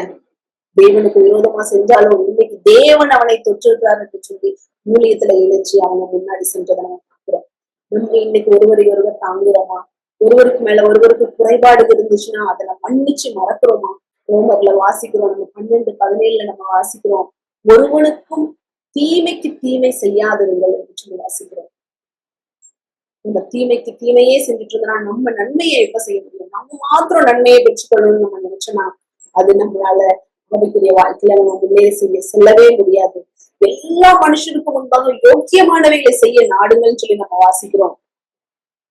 தேவனுக்கு விரோதமா செஞ்சாலும் இன்னைக்கு தேவன் அவனை தொற்றிருக்கிறார் என்று சொல்லி ஊழியத்துல இணைச்சு அவங்க முன்னாடி சென்றதை நம்ம பார்க்கிறோம். நம்ம இன்னைக்கு ஒருவரை ஒருவர் தாங்குறோமா? ஒருவருக்கு மேல ஒருவருக்கு குறைபாடு இருந்துச்சுன்னா அதை மன்னிச்சு மறக்கிறோமா? ரோமர்ல வாசிக்கிறோம், நம்ம 12:17 நம்ம வாசிக்கிறோம், ஒருவனுக்கும் தீமைக்கு தீமை செய்யாதிருங்கள் என்று சொல்லி வாசிக்கிறோம். நம்ம தீமைக்கு தீமையே செஞ்சுட்டு இருந்தோம்னா நம்ம நன்மையை எப்ப செய்ய முடியும்? நம்ம மாத்திரம் நன்மையை பெற்றுக்கொள்ளணும்னு நம்ம நினைச்சோம்னா அது நம்மளால ஆவிக்குரிய வாழ்க்கையில நம்ம முன்னேறி செல்லவே முடியாது. எல்லா மனுஷனுக்கும் முன்பாக யோக்கியமானவைகளை செய்ய நாடுங்கள்னு சொல்லி நம்ம வாசிக்கிறோம்.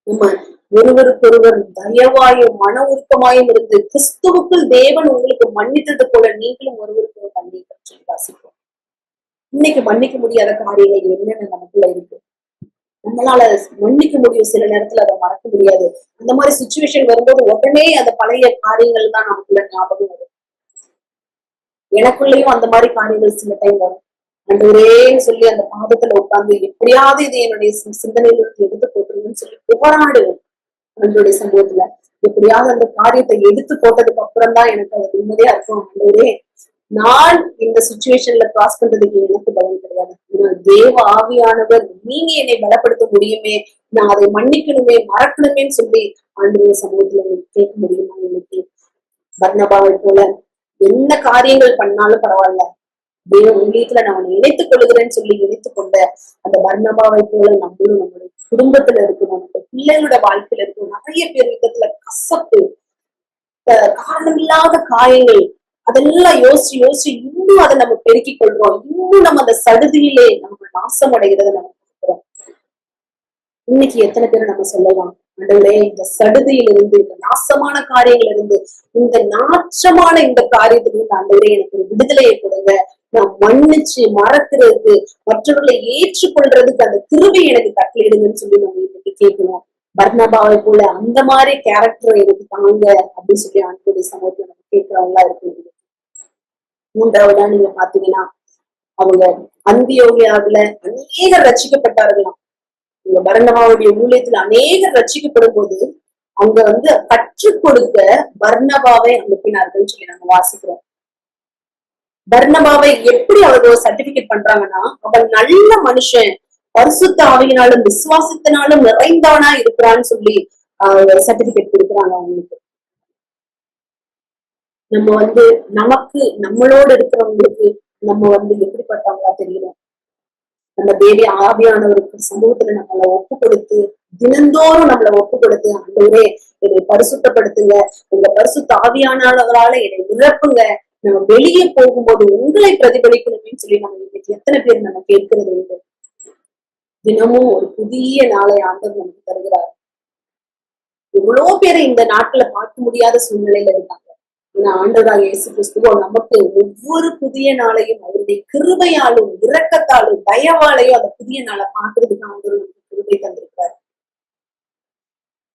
நம்ம ஒருவருக்கொருவர் தயவாயும் மன உருக்கமாயும் இருந்து கிறிஸ்துவுக்குள் தேவன் உங்களுக்கு மன்னித்தது போல நீங்களும் ஒருவருக்கு மன்னிக்க சொல்லி வாசிக்கிறோம். இன்னைக்கு மன்னிக்க முடியாத காரியங்கள் என்னென்ன நமக்குள்ள இருக்கு? நம்மளால மன்னிக்க முடியும், சில நேரத்துல அதை மறக்க முடியாது. அந்த மாதிரி சுச்சுவேஷன் வரும்போது உடனே அந்த பழைய காரியங்கள் தான் நமக்குள்ள ஞாபகம் வரும். எனக்குள்ளேயும் அந்த மாதிரி காரியங்கள் சில டைம் வரும். ஆண்டவரேன்னு சொல்லி அந்த பாதத்துல உட்கார்ந்து எப்படியாவது இது என்னுடைய சிந்தனையில எடுத்து போட்டுருன்னு சொல்லி போராடுவேன். ஆண்டவருடைய சமூகத்துல எப்படியாவது அந்த காரியத்தை எடுத்து போட்டதுக்கு அப்புறம் தான் எனக்கு அது நிம்மதியா இருக்கும். ஆண்டவரே, நான் இந்த சுச்சுவேஷன்ல கிராஸ் பண்றதுக்கு எனக்கு பலம் கிடையாது, தேவ ஆவியானவர் நீங்க என்னை பலப்படுத்த முடியுமே, நான் அதை மன்னிக்கணுமே மறக்கணுமேன்னு சொல்லி ஆண்டவருடைய சமூகத்துல கேட்க முடியுமா? இன்னைக்கு பர்னபாவை போல என்ன காரியங்கள் பண்ணாலும் பரவாயில்ல, தேவ ஊழியத்துல நான் இணைத்துக் கொள்கிறேன்னு சொல்லி இணைத்துக் கொண்ட அந்த பர்னபாவை போல நம்மளும் நம்மளுடைய குடும்பத்துல இருக்கணும், நம்மளுடைய பிள்ளைகளோட வாழ்க்கையில இருக்கணும். நிறைய பேர் விதத்துல கசப்பு, காரணமில்லாத காயங்கள், அதெல்லாம் யோசிச்சு யோசிச்சு இன்னும் அதை நம்ம பெருக்கிக் கொள்றோம். இன்னும் நம்ம அந்த சடுதியிலே நம்ம நாசம் அடைகிறத நம்ம பார்க்கிறோம். இன்னைக்கு எத்தனை பேரை நம்ம சொல்லலாம், ஆண்டவரே இந்த சடுதியிலிருந்து, இந்த நாசமான காரியங்கள் இருந்து, இந்த நாச்சமான இந்த காரியத்திலிருந்து ஆண்டவரே எனக்கு ஒரு விடுதலையை கொடுங்க, நான் மன்னிச்சு மறக்கிறதுக்கு மற்றவர்களை ஏற்றுக்கொள்றதுக்கு அந்த கிருபை எனக்கு கட்டளையிடுங்கன்னு சொல்லி நம்ம இன்னைக்கு கேட்கணும். பர்னபாவை போல அந்த மாதிரி கேரக்டர் எனக்கு தாங்க அப்படின்னு சொல்லி ஆண்டவருடைய சமூகத்துல நம்ம கேட்கிறவங்களா இருக்கு. 3வதா நீங்க பாத்தீங்கன்னா அவங்க அந்தியோகியாவுல அநேகர் ரட்சிக்கப்பட்டார்களாம். இந்த பர்னபாவுடைய ஊழியத்துல அநேகர் ரட்சிக்கப்படும் போது அவங்க வந்து கற்றுக் கொடுக்க பர்னபாவை அனுப்பினார்கள் சொல்லி நம்ம வாசிக்கிறோம். பர்னபாவை எப்படி அவர்கள் சர்டிபிகேட் பண்றாங்கன்னா, அவன் நல்ல மனுஷன், பரிசுத்த ஆவியினாலும் விசுவாசத்தினாலும் நிறைந்தவனா இருக்கிறான்னு சொல்லி சர்டிபிகேட் கொடுக்குறாங்க அவங்களுக்கு. நம்ம வந்து நமக்கு நம்மளோட இருக்கிறவங்களுக்கு நம்ம வந்து எப்படிப்பட்டவங்களா தெரியணும். நம்ம தேவி ஆவியானவருக்கு சமூகத்துல நம்மளை ஒப்பு கொடுத்து தினந்தோறும் நம்மளை ஒப்பு கொடுத்து, ஆண்டவரே என்னை பரிசுத்தப்படுத்துங்க, உங்க பரிசுத்த ஆவியானவரால என்னை நிரப்புங்க, நம்ம வெளியே போகும்போது உங்களை பிரதிபலிக்கணும்னு சொல்லி நம்ம இன்னைக்கு எத்தனை பேர் நம்ம கேட்கிறது உண்டு? தினமும் ஒரு புதிய நாளை ஆண்டவர் நமக்கு தருகிறார். எவ்வளவு பேரை இந்த நாட்களை பார்க்க முடியாத சூழ்நிலையில இருக்காங்க. ஆனா ஆண்டவராக இயேசு கிறிஸ்துவோ நமக்கு ஒவ்வொரு புதிய நாளையும் அவருடைய கிருபையாலும் இரக்கத்தாலும் தயவாலையும் அந்த புதிய நாளை பார்க்கறதுக்கு ஆண்டவர் நமக்கு கிருபை தந்திருக்கிறார்.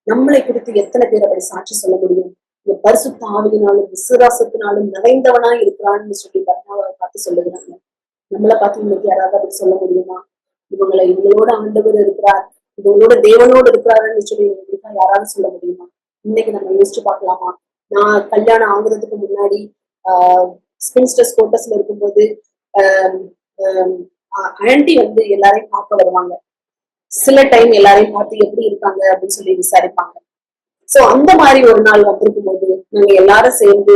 நம்மளை குறித்து எத்தனை பேர் அப்படி சாட்சி சொல்ல முடியும்? இந்த பரிசுத்த ஆவியினாலும் விசுவாசத்தினாலும் நிறைந்தவனா இருக்கிறான்னு சொல்லி பர்னாவை பார்த்து சொல்லுகிறாங்க. நம்மளை பார்த்து இன்னைக்கு யாராவது அப்படி சொல்ல முடியுமா? இவங்களோட ஆண்டவர் இருக்கிறார், இவங்களோட தேவனோடு இருக்கிறாருன்னு சொல்லி யாராவது சொல்ல முடியுமா? இன்னைக்கு நம்ம யோசிச்சு பார்க்கலாமா? நான் கல்யாணம் ஆகுறதுக்கு முன்னாடி ஸ்பின்ஸ்டர்ஸ் கோட்டர்ஸ்ல இருக்கும்போது ஆண்டி வந்து எல்லாரையும் பார்க்க வருவாங்க. சில டைம் எல்லாரையும் பார்த்து எப்படி இருக்காங்க அப்படின்னு சொல்லி விசாரிப்பாங்க. சோ அந்த மாதிரி ஒரு நாள் வந்திருக்கும் போது நாங்க எல்லாரும் சேர்ந்து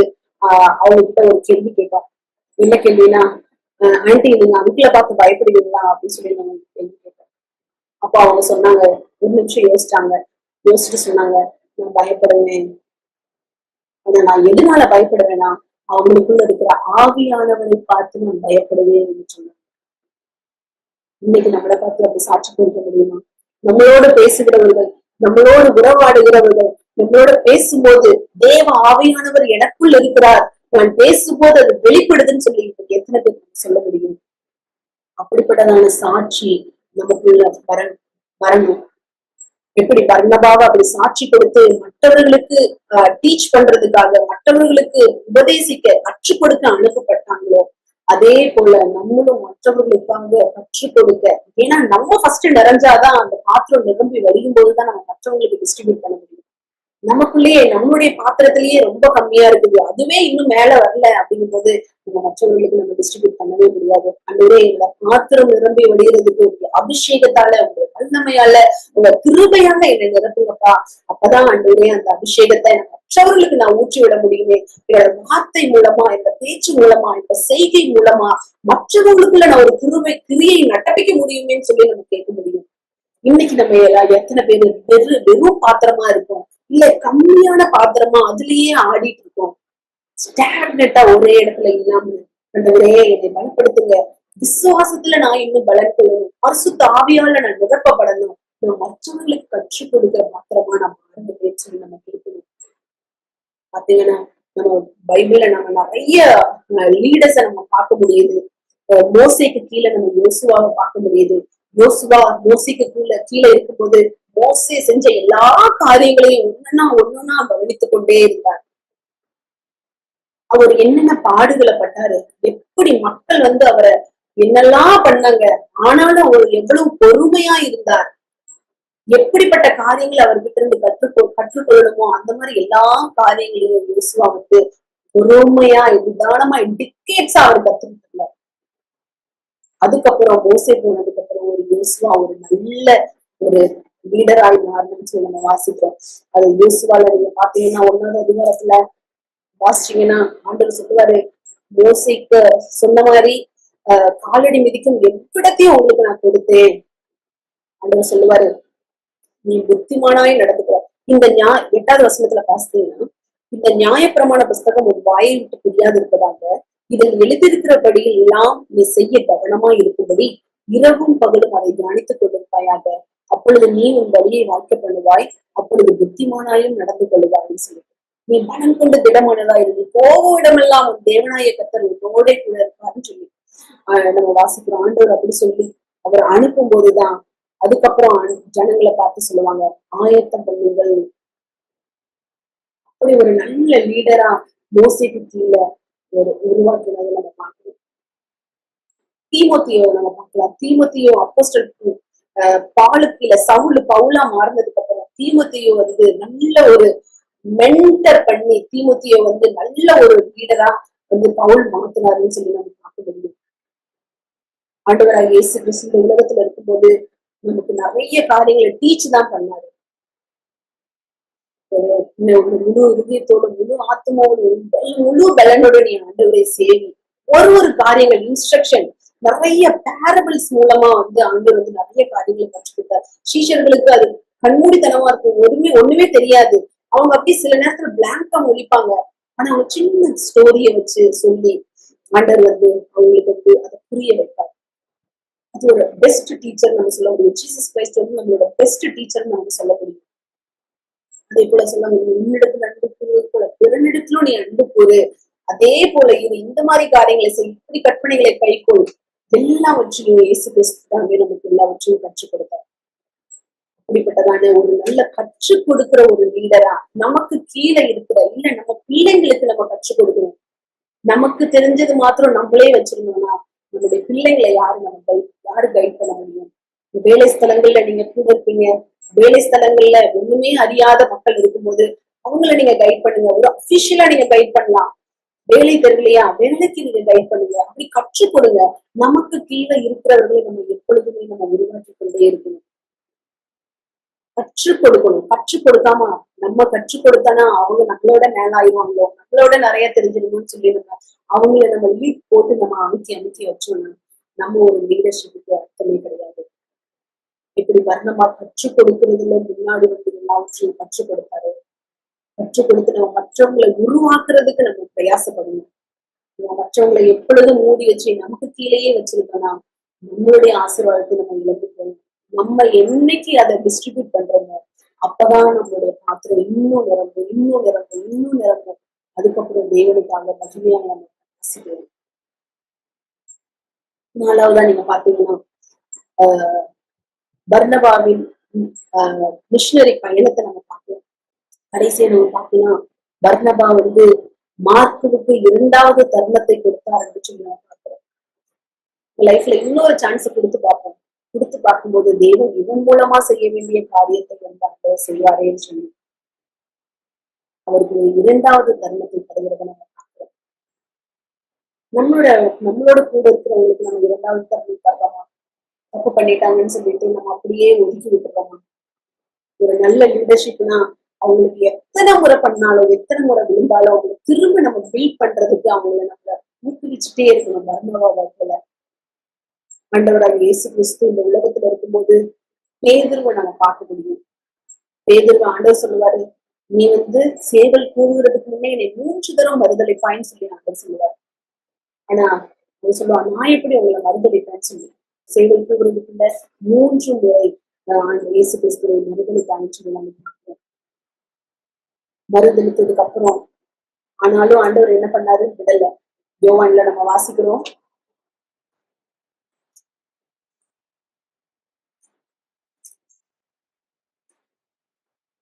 அவங்க கிட்ட ஒரு கேள்வி கேட்டோம். என்ன கேள்வினா, ஆண்டி நீங்க அங்கிளை பார்த்து பயப்படுவீங்களா அப்படின்னு சொல்லி நாங்க கேள்வி கேட்டோம். அப்போ அவங்க சொன்னாங்க, ஒரு நிமிஷம் யோசிச்சாங்க. யோசிச்சுட்டு சொன்னாங்க, நான் பயப்படுவேன். ஆனா நான் எதனால பயப்படுவேன்னா, அவங்களுக்குள்ள இருக்கிற ஆவியானவரை பார்த்து நான் பயப்படுவேன் சொன்னாங்க. இன்னைக்கு நம்மளை பார்த்து அப்படி சாட்சி கொடுக்க முடியுமா? நம்மளோட பேசுகிறவர்கள், நம்மளோடு உறவாடுகிறவர்கள், நம்மளோட பேசும்போது தேவ ஆவியானவர் எனக்குள் இருக்கிறார், நான் பேசும்போது அது வெளிப்படுதுன்னு சொல்லி எத்தனை பேர் சொல்ல முடியும்? அப்படிப்பட்டதான சாட்சி நமக்குள்ள வரணும். எப்படி பர்னபாவை அப்படி சாட்சி கொடுத்து மற்றவர்களுக்கு டீச் பண்றதுக்காக, மற்றவர்களுக்கு உபதேசிக்க, கற்றுக் கொடுக்க அனுப்பப்பட்டாங்களோ, அதே போல நம்மளும் மற்றவர்களுக்காக கற்றுக் கொடுக்க. ஏன்னா நம்ம ஃபர்ஸ்ட் நிறைஞ்சாதான் அந்த பாத்திரம் நிரம்பி வடியும் போதுதான் நம்ம மற்றவங்களுக்கு டிஸ்ட்ரிபியூட் பண்ண முடியும். நமக்குள்ளேயே நம்மளுடைய பாத்திரத்திலேயே ரொம்ப கம்மியா இருக்குது, அதுவே இன்னும் மேல வரல அப்படிங்கும் போது நம்ம மற்றவர்களுக்கு நம்ம டிஸ்ட்ரிபியூட் பண்ணவே முடியாது. அன்றைய என்னோட பாத்திரம் நிரம்பி வடிகிறதுக்கு உங்க அபிஷேகத்தால, உங்க வல்லமையால, உங்க கிருபையால என்னை நிரப்புங்கப்பா. அப்பதான் அன்றைய அந்த அபிஷேகத்தை மற்றவர்களுக்கு நான் ஊற்றி விட முடியுமே. என்னோட வார்த்தை மூலமா, இந்த பேச்சு மூலமா, இந்த செய்கை மூலமா மற்றவர்களுக்குள்ள நான் ஒரு கிரியை நடப்பிக்க முடியுமேன்னு சொல்லி நம்ம கேட்க முடியும். இன்னைக்கு நம்ம எத்தனை பேர் வெறும் பாத்திரமா இருக்கோம், இல்ல கம்மியான பாத்திரமா அதுலயே ஆடிட்டு இருக்கோம். ஸ்டாக்னட்டா ஒரே இடத்துல இல்லாம, ஆண்டவரே என்னை பலப்படுத்துங்க, விசுவாசத்துல நான் இன்னும் பலன் கொள்ளணும், பரிசுத்த ஆவியால நான் நிரப்பப்படணும், நான் மற்றவங்களுக்கு கற்றுக் கொடுக்கிற பாத்திரமா நான் மாறுந்த பேச்சு நம்ம இருக்கணும். பாத்தீங்கன்னா நம்ம பைபிள்ல நம்ம நிறைய லீடர்ஸை நம்ம பார்க்க முடியுது. மோசேக்கு கீழே நம்ம யோசுவாவை பார்க்க முடியுது. யோசுவா மோசேக்கு கீழே இருக்கும்போது மோசே செஞ்ச எல்லா காரியங்களையும் ஒண்ணுன்னா கவனித்துக் கொண்டே இருந்தார். அவர் என்னென்ன பாடுகளை பட்டாரு, எப்படி மக்கள் வந்து அவரை என்னெல்லாம் பண்ணாங்க, ஆனாலும் அவர் எவ்வளவு பொறுமையா இருந்தார். எப்படிப்பட்ட காரியங்களை அவர்கிட்ட இருந்து கற்றுக்கொள்ளணுமோ அந்த மாதிரி எல்லா காரியங்களையும் யோசுவா வந்து பொறுமையா நிதானமா டிக்கேட்ஸா அவர் கத்துக்கிட்டு இருந்தார். அதுக்கப்புறம் மோசே போனதுக்கு அப்புறம் ஒரு யோசுவா ஒரு நல்ல ஒரு லீடராய் மாறணும்னு சொல்லி நம்ம வாசிக்கிறோம். அது யோசுவால நீங்க பாத்தீங்கன்னா 1ஆவது அதிகாரத்துல வாசிச்சீங்கன்னா ஆண்டவர் சொல்லுவாரு, மோசேக்கு சொன்ன மாதிரி காலடி மிதிக்கும் எவ்விடத்தையும் உங்களுக்கு நான் கொடுத்தேன். ஆண்டவர் சொல்லுவாரு, நீ புத்திமானாய் நடந்துக்கிற. இந்த 8வது வசனத்துல பாத்தீங்கன்னா, இந்த நியாயப்பிரமாண புஸ்தகம் ஒரு வாயை விட்டு புரியாது இருப்பதாக இதில் எழுதியிருக்கிறபடி எல்லாம் நீ செய்ய கவனமா இருக்கும்படி இரவும் பகலும் அதை தியானித்துக் கொண்டிருப்பாயாக. அப்பொழுது நீ உன் வழியை வாய்க்க பண்ணுவாய், அப்பொழுது புத்திமானாயும் நடந்து கொள்ளுவாய்ன்னு சொல்லிட்டு, நீ மனம் கொண்டு திடமானதா இருந்து போகும் இடமெல்லாம் உன் தேவனாய கர்த்தர் உன்னோட கூட இருப்பாருன்னு சொல்லி நம்ம வாசிக்கிறோம். ஆண்டவர் அப்படி சொல்லி அவர் அனுப்பும் போதுதான் அதுக்கப்புறம் ஜனங்களை பார்த்து சொல்லுவாங்க, ஆயத்தம் பண்ணுங்கள். அப்படி ஒரு நல்ல லீடரா மோசேக்கு கீழே ஒரு உருவாக்குனதை நம்ம பார்க்கணும். தீமோத்தேயுவை நம்ம பார்க்கலாம். தீமோத்தேயு அப்போஸ்தலர் பாலுக்கு கீழே சவுல் பவுலா மாறினதுக்கு அப்புறம் தீமோத்தேயு வந்து நல்ல ஒரு மென்டர் பண்ணி தீமோத்தேயு வந்து நல்ல ஒரு லீடரா வந்து பவுல் மாத்தினாருன்னு சொல்லி நம்ம பார்க்க முடியும். ஆண்டவராக இயேசு கிறிஸ்து இந்த உலகத்துல இருக்கும்போது நமக்கு நிறைய காரியங்களை டீச் தான் பண்ணாரு. முழு இதயத்தோடு, முழு ஆத்மாவோடு, முழு பலனோடு நீ ஆண்டவரை சேவி. ஒரு காரியங்கள் இன்ஸ்ட்ரக்ஷன் நிறைய பேரபிள்ஸ் மூலமா வந்து ஆண்டவர் வந்து நிறைய காரியங்களை கற்றுக்கிட்டார். சீஷர்களுக்கு அது கண்மூடித்தனமா இருக்கும், ஒண்ணுமே தெரியாது. அவங்க அப்படி சில நேரத்துல பிளாங்கா முழிப்பாங்க. ஆனா அவங்க சின்ன ஸ்டோரிய வச்சு சொல்லி ஆண்டவர் அவங்களுக்கு அதை புரிய வைப்பார். அது ஒரு பெஸ்ட் டீச்சர் நம்ம சொல்ல முடியும். ஜீசஸ் கிரைஸ்ட் நம்மளோட பெஸ்ட் டீச்சர் நம்ம சொல்ல முடியும். அதே போல சொல்ல முடியும், உன்னிடத்துல அன்பு கூறுவது போல பிறனிடத்திலும் நீ அன்பு கூறு, அதே போல இது இந்த மாதிரி காரியங்களை செய், இப்படி கற்பனைகளை கைக்கொள், எல்லாவற்றையும் இயேசு கிறிஸ்து தாமே நமக்கு எல்லாவற்றையும் கற்றுக் கொடுத்தார். அப்படிப்பட்டதான ஒரு நல்ல கற்றுக் கொடுக்கிற ஒரு லீடரா நமக்கு கீழே இருக்கிற இல்ல நம்ம பிள்ளைங்களுக்கு நம்ம கற்றுக் கொடுக்கணும். நமக்கு தெரிஞ்சது மாத்திரம் நம்மளே வச்சிருந்தோம்னா நம்மளுடைய பிள்ளைங்களை யாரு கைட் பண்ண முடியும்? வேலை ஸ்தலங்கள்ல நீங்க கூட இருப்பீங்க, வேலை ஸ்தலங்கள்ல ஒண்ணுமே அறியாத மக்கள் இருக்கும்போது அவங்கள நீங்க கைட் பண்ணுங்க. ஒரு அபிஷியலா நீங்க கைட் பண்ணலாம். வேலை தெரியலையா, வேலைக்கு நீங்க கைட் பண்ணுங்க. அப்படி கற்றுக் கொடுங்க. நமக்கு கீழே இருக்கிறவர்களை நம்ம எப்பொழுதுமே நம்ம உருவாக்கி கொண்டே இருக்கணும். கற்றுக் கொடுக்கணும். கற்றுக் கொடுக்காம நம்ம கற்றுக் கொடுத்தனா அவங்க நம்மளோட மேல ஆயிடுவாங்களோ, நம்மளோட நிறைய தெரிஞ்சிருக்கும்னு சொல்லிடுங்க. அவங்கள நம்ம லீட் போட்டு நம்ம அமைக்கி வச்சோம்னா நம்ம ஒரு லீடர்ஷிப்புக்கு அர்த்தமே கிடையாது. இப்படி வர்ணமா கற்றுக் கொடுக்கறதுல முன்னாடி எல்லாவற்றையும் கற்றுக் கொடுத்தாரு. கற்றுக் கொடுத்து நம்ம மற்றவங்களை உருவாக்குறதுக்கு நம்ம பிரயாசப்படணும். நம்ம மற்றவங்களை எப்பொழுதும் மூடி வச்சு நமக்கு கீழேயே வச்சிருக்கோம்னா நம்மளுடைய ஆசீர்வாதத்தை நம்ம இழந்து போகணும். நம்ம என்னைக்கு அதை டிஸ்ட்ரிபியூட் பண்றோமோ அப்பதான் நம்மளுடைய பாத்திரம் இன்னும் நிரம்பும். அதுக்கப்புறம் தேவனுக்காக மகிமையாக நம்ம வாசிக்கிறோம். நாலாவதா நீங்க பாத்தீங்கன்னா பர்னபாவின் மிஷனரி பயணத்தை நம்ம பார்க்கலாம். கடைசியா நம்ம பார்த்தீங்கன்னா பர்னபா மார்க்குவுக்கு 2வது தருணத்தை கொடுத்தாருன்னு சொல்லி நம்ம பார்க்கிறோம். லைஃப்ல இன்னொரு சான்ஸ் கொடுத்து பார்க்கும்போது தேவன் இவன் மூலமா செய்ய வேண்டிய காரியத்தை அவர் செய்வாரேன்னு சொல்லி அவருக்கு 2வது தருணத்தை தருகிறத நம்ம பார்க்கிறோம். நம்மளோட கூட இருக்கிறவங்களுக்கு நம்ம 2வது தருணம் தரலாமா? தப்பு பண்ணிட்டாங்கன்னு சொல்லிட்டு நம்ம அப்படியே ஒதுக்கி விட்டுறோமா? ஒரு நல்ல லீடர்ஷிப்னா அவங்களுக்கு எத்தனை முறை பண்ணாலும் எத்தனை முறை விழுந்தாலும் அவங்க திரும்ப நம்ம பில்ட் பண்றதுக்கு அவங்கள நம்ம ஊக்குவிச்சுட்டே இருக்கணும். பர்னபா வாழ்க்கையில ஆண்டவராக இயேசு கிறிஸ்து இந்த உலகத்துல இருக்கும்போது பேதுருவை நம்ம பார்க்க முடியும். பேதுருவை ஆண்டவர் சொல்லுவாரு, நீ சேவல் கூவுகிறதுக்கு முன்னே என்னை 3 தரம் மறுதளிப்பாயின்னு சொல்லி ஆண்டவர் சொல்லுவாரு. ஆனா அவர் சொல்லுவான், நான் எப்படி உங்களை மறுதளிப்பேன்னு சொல்லி சேவல் கூவுறதுக்குள்ள 3 முறை இயேசு கிறிஸ்துவை மறுதளிப்பான்னு சொல்லி நம்ம பார்க்கிறோம். மறுதளித்ததுக்கு அப்புறம் ஆனாலும் ஆண்டவர் என்ன பண்ணாரு? விடல. யோவான்ல நம்ம வாசிக்கிறோம்,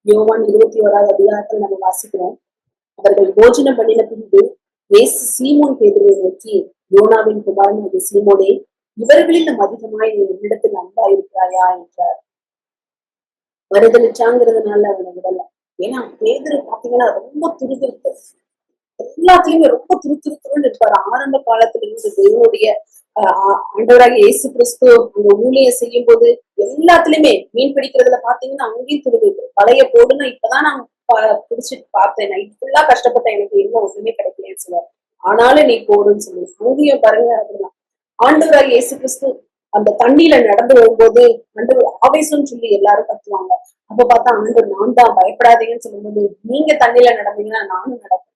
யோவான் 21வது அதிகாரத்தில் நம்ம வாசிக்கிறோம், அவர்கள் போஜனம் பண்ணின பின்பு இயேசு சீமோன் பேதுருவை நோக்கி, யோனாவின் குமாரன் அது சீமோனே, இவர்களில் அதிகமாய் நீ என்னிடத்தில் அன்பா இருக்கிறாயா என்றார். மறுதளிச்சாங்கிறதுனால அவனை விடல. ஏன்னா பேதுரு பாத்தீங்கன்னா ரொம்ப துருதுருத்து, எல்லாத்துலயுமே ரொம்ப துருத்துருத்துன்னு இருப்பாரு. ஆரம்ப காலத்துல இருந்து தேவனுடைய ஆண்டவராக இயேசு கிறிஸ்து அந்த ஊழியம் செய்யும் போது எல்லாத்துலயுமே மீன் பிடிக்கிறதுல பாத்தீங்கன்னா அங்கேயும் துருதுருக்கு. பழைய போடுன்னு இப்பதான் நான் பிடிச்சிட்டு பார்த்தேன், நைட் ஃபுல்லா கஷ்டப்பட்டேன், எனக்கு இன்னும் ஒண்ணுமே கிடைக்கலன்னு சொல்லுவார். ஆனாலும் நீ போடுன்னு சொல்லி அங்கேயும் பாருங்க. அப்படிதான் ஆண்டவராக இயேசு கிறிஸ்து அந்த தண்ணியில நடந்து வரும்போது ஆண்டவர் ஆவேசம்னு சொல்லி எல்லாரும் கத்துவாங்க. அப்ப பார்த்தா ஆண்டவர் நான் தான் பயப்படாதீங்கன்னு சொல்லும்போது, நீங்க தண்ணியில நடந்தீங்கன்னா நானும் நடப்பேன்.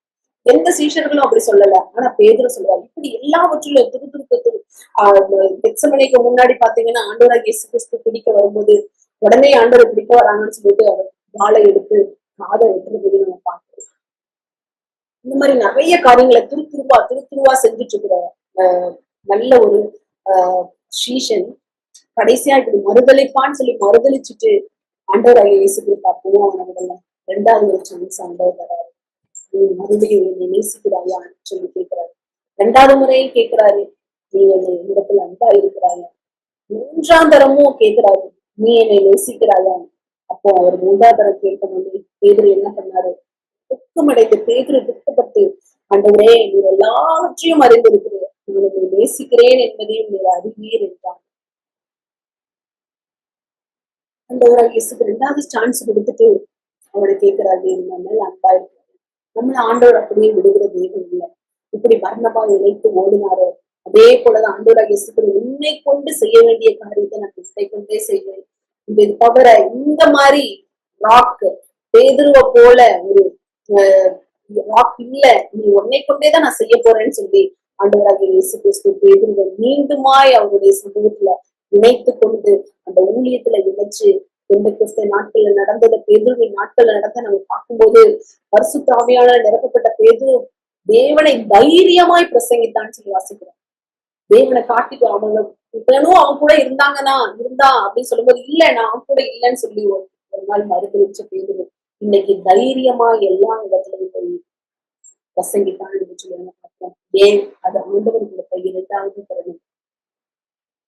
எந்த சீஷர்களும் அப்படி சொல்லல. ஆனா பேதுரு சொல்லுவாரு. இப்படி எல்லாவற்றிலும் துருதுருக்கு. கெத்செமனேக்கு முன்னாடி பாத்தீங்கன்னா ஆண்டவராக இயேசு கிறிஸ்து பிடிக்க வரும்போது உடனே ஆண்டவர் பிடிக்க வராங்கன்னு சொல்லிட்டு அவர் வாளை எடுத்து காதை வெட்டுறது நம்ம பார்க்கிறோம். இந்த மாதிரி நிறைய காரியங்களை துருத்துருவா செஞ்சுட்டு இருக்கிற நல்ல ஒரு சீஷன் கடைசியா இப்படி மறுதளிப்பான்னு சொல்லி மறுதளிச்சுட்டு ஆண்டவராக இயேசு கிறிஸ்து அப்பவும் அவனை விடல. 2வது ஒரு சான்ஸ் ஆண்டவர் தராரு. நீ மறுபடியும் என்னை நேசிக்கிறாயான்னு சொல்லி கேட்கிறாரு. 2வது முறையும் கேட்கிறாரு, நீ என்னிடத்துல அன்பா இருக்கிறாயா? 3ஆம் தரமும் கேட்கிறாரு, நீ என்னை நேசிக்கிறாயா? அப்போ அவர் 3ஆவது தரம் கேட்கணும்னு பேதுரு என்ன பண்ணாரு? துக்கமடைந்து பேதுரு துக்கப்பட்டு, ஆண்டவரே நீர் எல்லாவற்றையும் அறிந்திருக்கிறேன், நான் உன்னை நேசிக்கிறேன் என்பதையும் நீர் அறிவீர் என்றார். ஆண்டவராக இயேசுக்கு 2வது சான்ஸ் கொடுத்துட்டு அவரை கேட்கிறாரு, நம்ம மேல அன்பா இருக்கு. நம்மள ஆண்டவர் அப்படியே விடுகிற தேவன் இல்லை. இப்படி பர்னபா இணைத்து ஓடினாரோ அதே போலதான் ஆண்டவராக இயேசு உன்னை கொண்டு செய்ய வேண்டிய காரியத்தை நான் உன்னை கொண்டே செய்வேன். இது தவிர இந்த மாதிரி ராக் பேதுருவ போல ஒரு ராக் இல்ல, நீ உன்னை கொண்டேதான் நான் செய்ய போறேன்னு சொல்லி ஆண்டவராகிய இயேசு கிறிஸ்து பேதுருவை மீண்டுமாய் அவருடைய சமூகத்துல இணைத்து கொண்டு அந்த ஊழியத்துல இணைச்சு எந்த கிறிஸ்த நாட்கள்ல நடந்தத பேதுருவின் நாட்கள்ல நடந்த நம்ம பார்க்கும்போது பரிசுத்த ஆவியானவர் நிரப்பப்பட்ட பேதுரு தேவனை தைரியமாய் பிரசங்கித்தான்னு சொல்லி வாசிக்கிறோம். தேவனை காட்டிட்டு அவங்க இவனும் அவன் கூட இருந்தா அப்படின்னு சொல்லும்போது இல்ல நான் அவன் கூட இல்லைன்னு சொல்லி ஒரு நாள் மறுதளிச்ச பேதுரு இன்னைக்கு தைரியமா எல்லா இடத்துலயும் போய் பிரசங்கித்தான் சொல்லி பார்த்தோம். ஏன் அது ஆண்டவர் கொடுத்த 2வது தருணம்.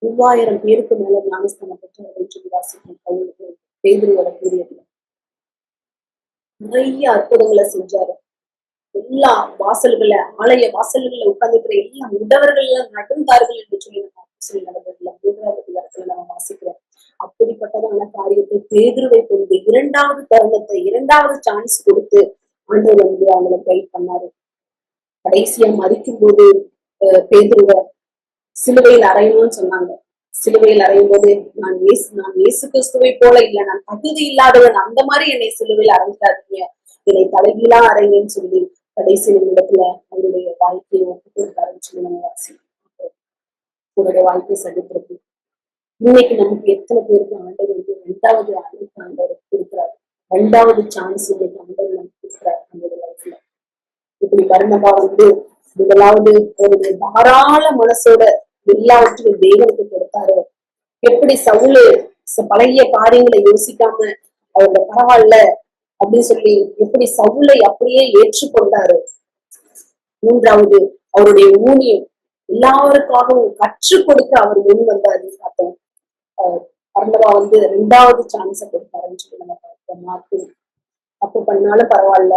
3000 பேருக்கு மேல ஞானஸ்தானம் பெற்று அப்படின்னு சொல்லி வாசிக்கும் பவுலுக்கு பேதுருவோட பீரியட்ல நிறைய அற்புதங்களை செஞ்சாரு. எல்லா வாசல்கள ஆலய வாசல்கள்ல உட்கார்ந்துக்கிற எல்லா உடவர்கள் எல்லாம் நடந்தார்கள் என்று சொல்லி நம்ம சொல்லி நடந்ததுல 3வது இடத்துல நம்ம வாசிக்கிறோம். அப்படிப்பட்டதான காரியத்தை பேதுருவை கொண்டு 2வது தருணத்தை 2வது சான்ஸ் கொடுத்து ஆண்டவர் வந்து அவங்களை கைட் பண்ணாரு. கடைசியா மறிக்கும் போது பேதுருவை சிலுவையில் அறையணும்னு சொன்னாங்க. சிலுவையில் அறையும் போது நான் இயேசு கிறிஸ்துவை போல இல்ல, நான் தகுதி இல்லாதவன், அந்த மாதிரி என்னை சிலுவையில் அறைஞ்சிடாதீங்க, என்னை தலைகீழா அறைங்கன்னு சொல்லி கடைசி நிமிடத்துல அவருடைய வாழ்க்கையை ஒப்புக் கொடுத்தாருன்னு சொல்லி நம்ம வாசிக்கிறோம். உங்களுடைய வாழ்க்கை சரித்திரத்து இன்னைக்கு நமக்கு எத்தனை பேருக்கு ஆண்டவர் வந்து 2வது அழைப்பு ஆண்டவர் இருக்கிறாரு, 2வது சான்ஸ் இன்னைக்கு ஆண்டவர் நமக்கு இருக்கிறாரு நம்மளோட லைஃப்ல. இப்படி பர்னபா வந்து முதலாவது ஒரு தாராள மனசோட எல்லாவற்றையும் தேவனுக்கு கொடுத்தாரு. எப்படி சவுலு பழைய காரியங்களை யோசிக்காம அவரோட பரவாயில்ல அப்படின்னு சொல்லி எப்படி சவுலை அப்படியே ஏற்றுக்கொண்டாரு. 3வது அவருடைய ஊழியம் எல்லாருக்காகவும் கற்றுக் கொடுக்க அவர் முன் வந்தாரு பார்த்தோம். பர்னபா வந்து 2வது சான்ஸ கொடுத்தாருன்னு சொல்லி நம்ம பார்த்தோம். மார்க்கு தப்பு பண்ணாலும் பரவாயில்ல,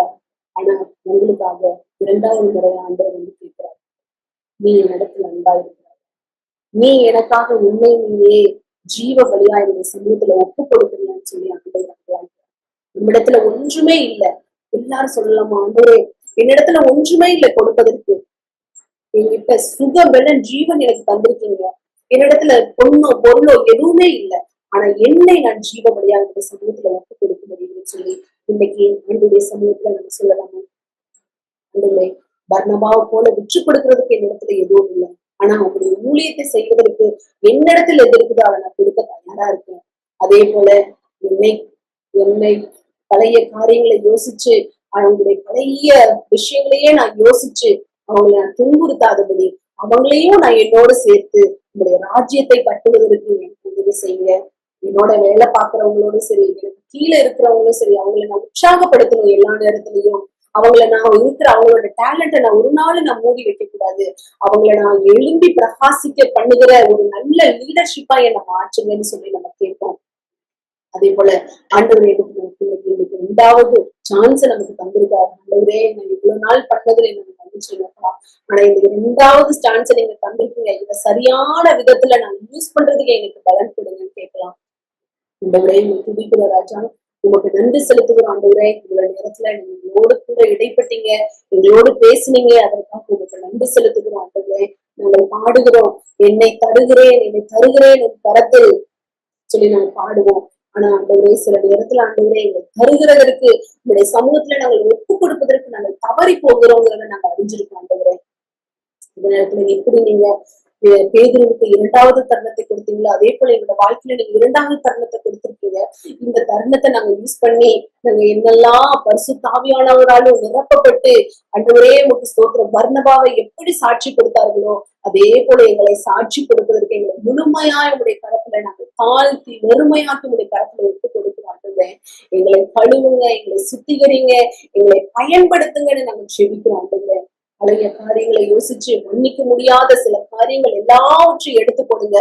ஆனா உங்களுக்காக 2வது முறை ஆண்டவர் வந்து கேட்கிறார், நீ என்னிடத்துல அன்பா இருக்கிறார், நீ எனக்காக உண்மை நீயே ஜீவ பலியா என்னுடைய சமூகத்துல ஒப்பு கொடுக்கணும்னு சொல்லி ஆண்டவர் நம்மிடத்துல ஒன்றுமே இல்லை. எல்லாரும் சொல்லலாமா, ஆண்டவரே என்னிடத்துல ஒன்றுமே இல்லை கொடுப்பதற்கு, என்கிட்ட சுகம் வெள்ளம் ஜீவன் எனக்கு தந்திருக்கீங்க, என்னிடத்துல பொண்ணோ பொருளோ எதுவுமே இல்லை, ஆனா என்னை நான் ஜீவ பலியா என்னுடைய சமூகத்துல ஒப்பு கொடுக்க முடியும்னு சொல்லி இன்னைக்கு என்னுடைய சமூகத்துல நம்ம சொல்லலாமா, ஆண்டவரே பர்னபாவை போல விற்று கொடுக்கறதுக்கு என்னிடத்துல எதுவும் இல்லை, ஆனா அவங்களுடைய ஊழியத்தை செய்வதற்கு என்னிடத்துல எது இருக்குதோ அதை நான் கொடுக்க தயாரா இருக்கேன். அதே போல என்னை என்னை பழைய காரியங்களை யோசிச்சு அவங்களுடைய பழைய விஷயங்களையே நான் யோசிச்சு அவங்களை நான் துன்புறுத்தாதபடி அவங்களையும் நான் என்னோட சேர்த்து உங்களுடைய ராஜ்யத்தை கட்டுவதற்கு எனக்கு உதவி செய்யுங்க. என்னோட வேலை பார்க்கறவங்களோடும் சரி, எனக்கு கீழே இருக்கிறவங்களும் சரி, அவங்களை நான் உற்சாகப்படுத்தணும். எல்லா நேரத்திலையும் அவங்கள நான் அவங்களோட டேலண்ட்டை நான் ஒரு நாள் நான் மூடி வைக்க கூடாது. அவங்கள நான் எழும்பி பிரகாசிக்க பண்ணுகிற ஒரு நல்ல லீடர்ஷிப்பா என்னை மாற்றுங்கன்னு சொல்லி நம்ம கேட்போம். அதே போல ஆண்டவர் இன்னைக்கு 2வது சான்ஸ் நமக்கு தந்திருக்காரு. ஆண்டவரே நான் இவ்வளவு நாள் பண்ணதுல எனக்கு தந்துச்சுங்கப்பா, ஆனா இந்த 2வது சான்ஸ் நீங்க தந்திருக்கீங்க, இதை சரியான விதத்துல நான் யூஸ் பண்றதுக்கு எனக்கு பலன் கொடுங்கன்னு கேட்கலாம். ஆண்டவரே துதிக்கிற ராஜா, உங்களுக்கு நன்றி செலுத்துகிறோம். ஆண்டவரே இவ்வளவு நேரத்துல எங்களோடு கூட இடைப்பட்டீங்க, எங்களோடு பேசுனீங்க, அதற்காக உங்களுக்கு நன்றி செலுத்துகிறோம். ஆண்டவரே நாங்கள் பாடுகிறோம், என்னை தருகிறேன் என்னை தருகிறேன் என் கரத்தில் சொல்லி நாங்கள் பாடுவோம். ஆனா ஆண்டவரே சில நேரத்துல ஆண்டவரே எங்களை தருகிறதற்கு உங்களுடைய சமூகத்துல நாங்கள் ஒப்பு கொடுப்பதற்கு நாங்கள் தவறி போகிறோங்கிறத நாங்க அறிஞ்சிருக்கோம். ஆண்டவரே இந்த நேரத்துல எப்படி நீங்க பேதுருவுக்கு 2வது தருணத்தை கொடுத்தீங்களோ அதே போல எங்களோட வாழ்க்கையில நீங்க 2வது தருணத்தை கொடுத்திருக்கீங்க. இந்த தருணத்தை நாங்க யூஸ் பண்ணி நாங்க என்னெல்லாம் பரிசுத்தாவியானவராலும் நிரப்பப்பட்டு ஆண்டவரே உங்களுக்கு ஸ்தோத்திரம், பர்னபாவை எப்படி சாட்சி கொடுத்தார்களோ அதே போல எங்களை சாட்சி கொடுப்பதற்கு எங்களை முழுமையாய் உங்களுடைய கரத்துல நாங்கள் தாழ்த்தி வெறுமையாக்கி உங்களுடைய கரத்துல ஒப்பு கொடுக்கிறோம். ஆண்டவரே எங்களை கழுவுங்க, எங்களை சுத்திகரிங்க, எங்களை பயன்படுத்துங்கன்னு நாங்கள் செபிக்கிறோம். ஆண்டவரே பழைய காரியங்களை யோசிச்சு மன்னிக்க முடியாத சில காரியங்கள் எல்லாவற்றையும் எடுத்து போடுங்க.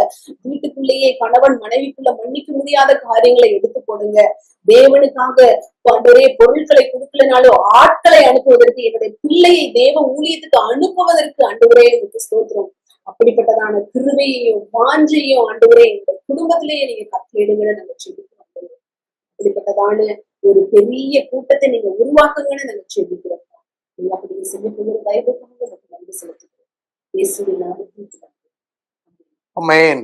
வீட்டுக்குள்ளேயே கணவன் மனைவிக்குள்ள மன்னிக்க முடியாத காரியங்களை எடுத்து போடுங்க. தேவனுக்காக ஆண்டவரே பொருட்களை கொடுக்கலனாலும் ஆட்களை அனுப்புவதற்கு, என்னுடைய பிள்ளையை தேவ ஊழியத்துக்கு அனுப்புவதற்கு ஆண்டவரே எனக்கு ஸ்தோத்திரம். அப்படிப்பட்டதான கிருபையையும் வாஞ்சையும் ஆண்டவரே எங்களுடைய குடும்பத்திலேயே நீங்க கட்டளையிடுங்கன்னு நாங்க செபிக்கிறோம். அப்படிப்பட்டதான ஒரு பெரிய கூட்டத்தை நீங்க உருவாக்குங்கன்னு நாங்க செபிக்கிறோம். அப்படி செய்ய போகிற தயவுக்காக நமக்கு நன்றி செலுத்துகிறோம். இயேசுவின் நாமத்தில். ஆமென்.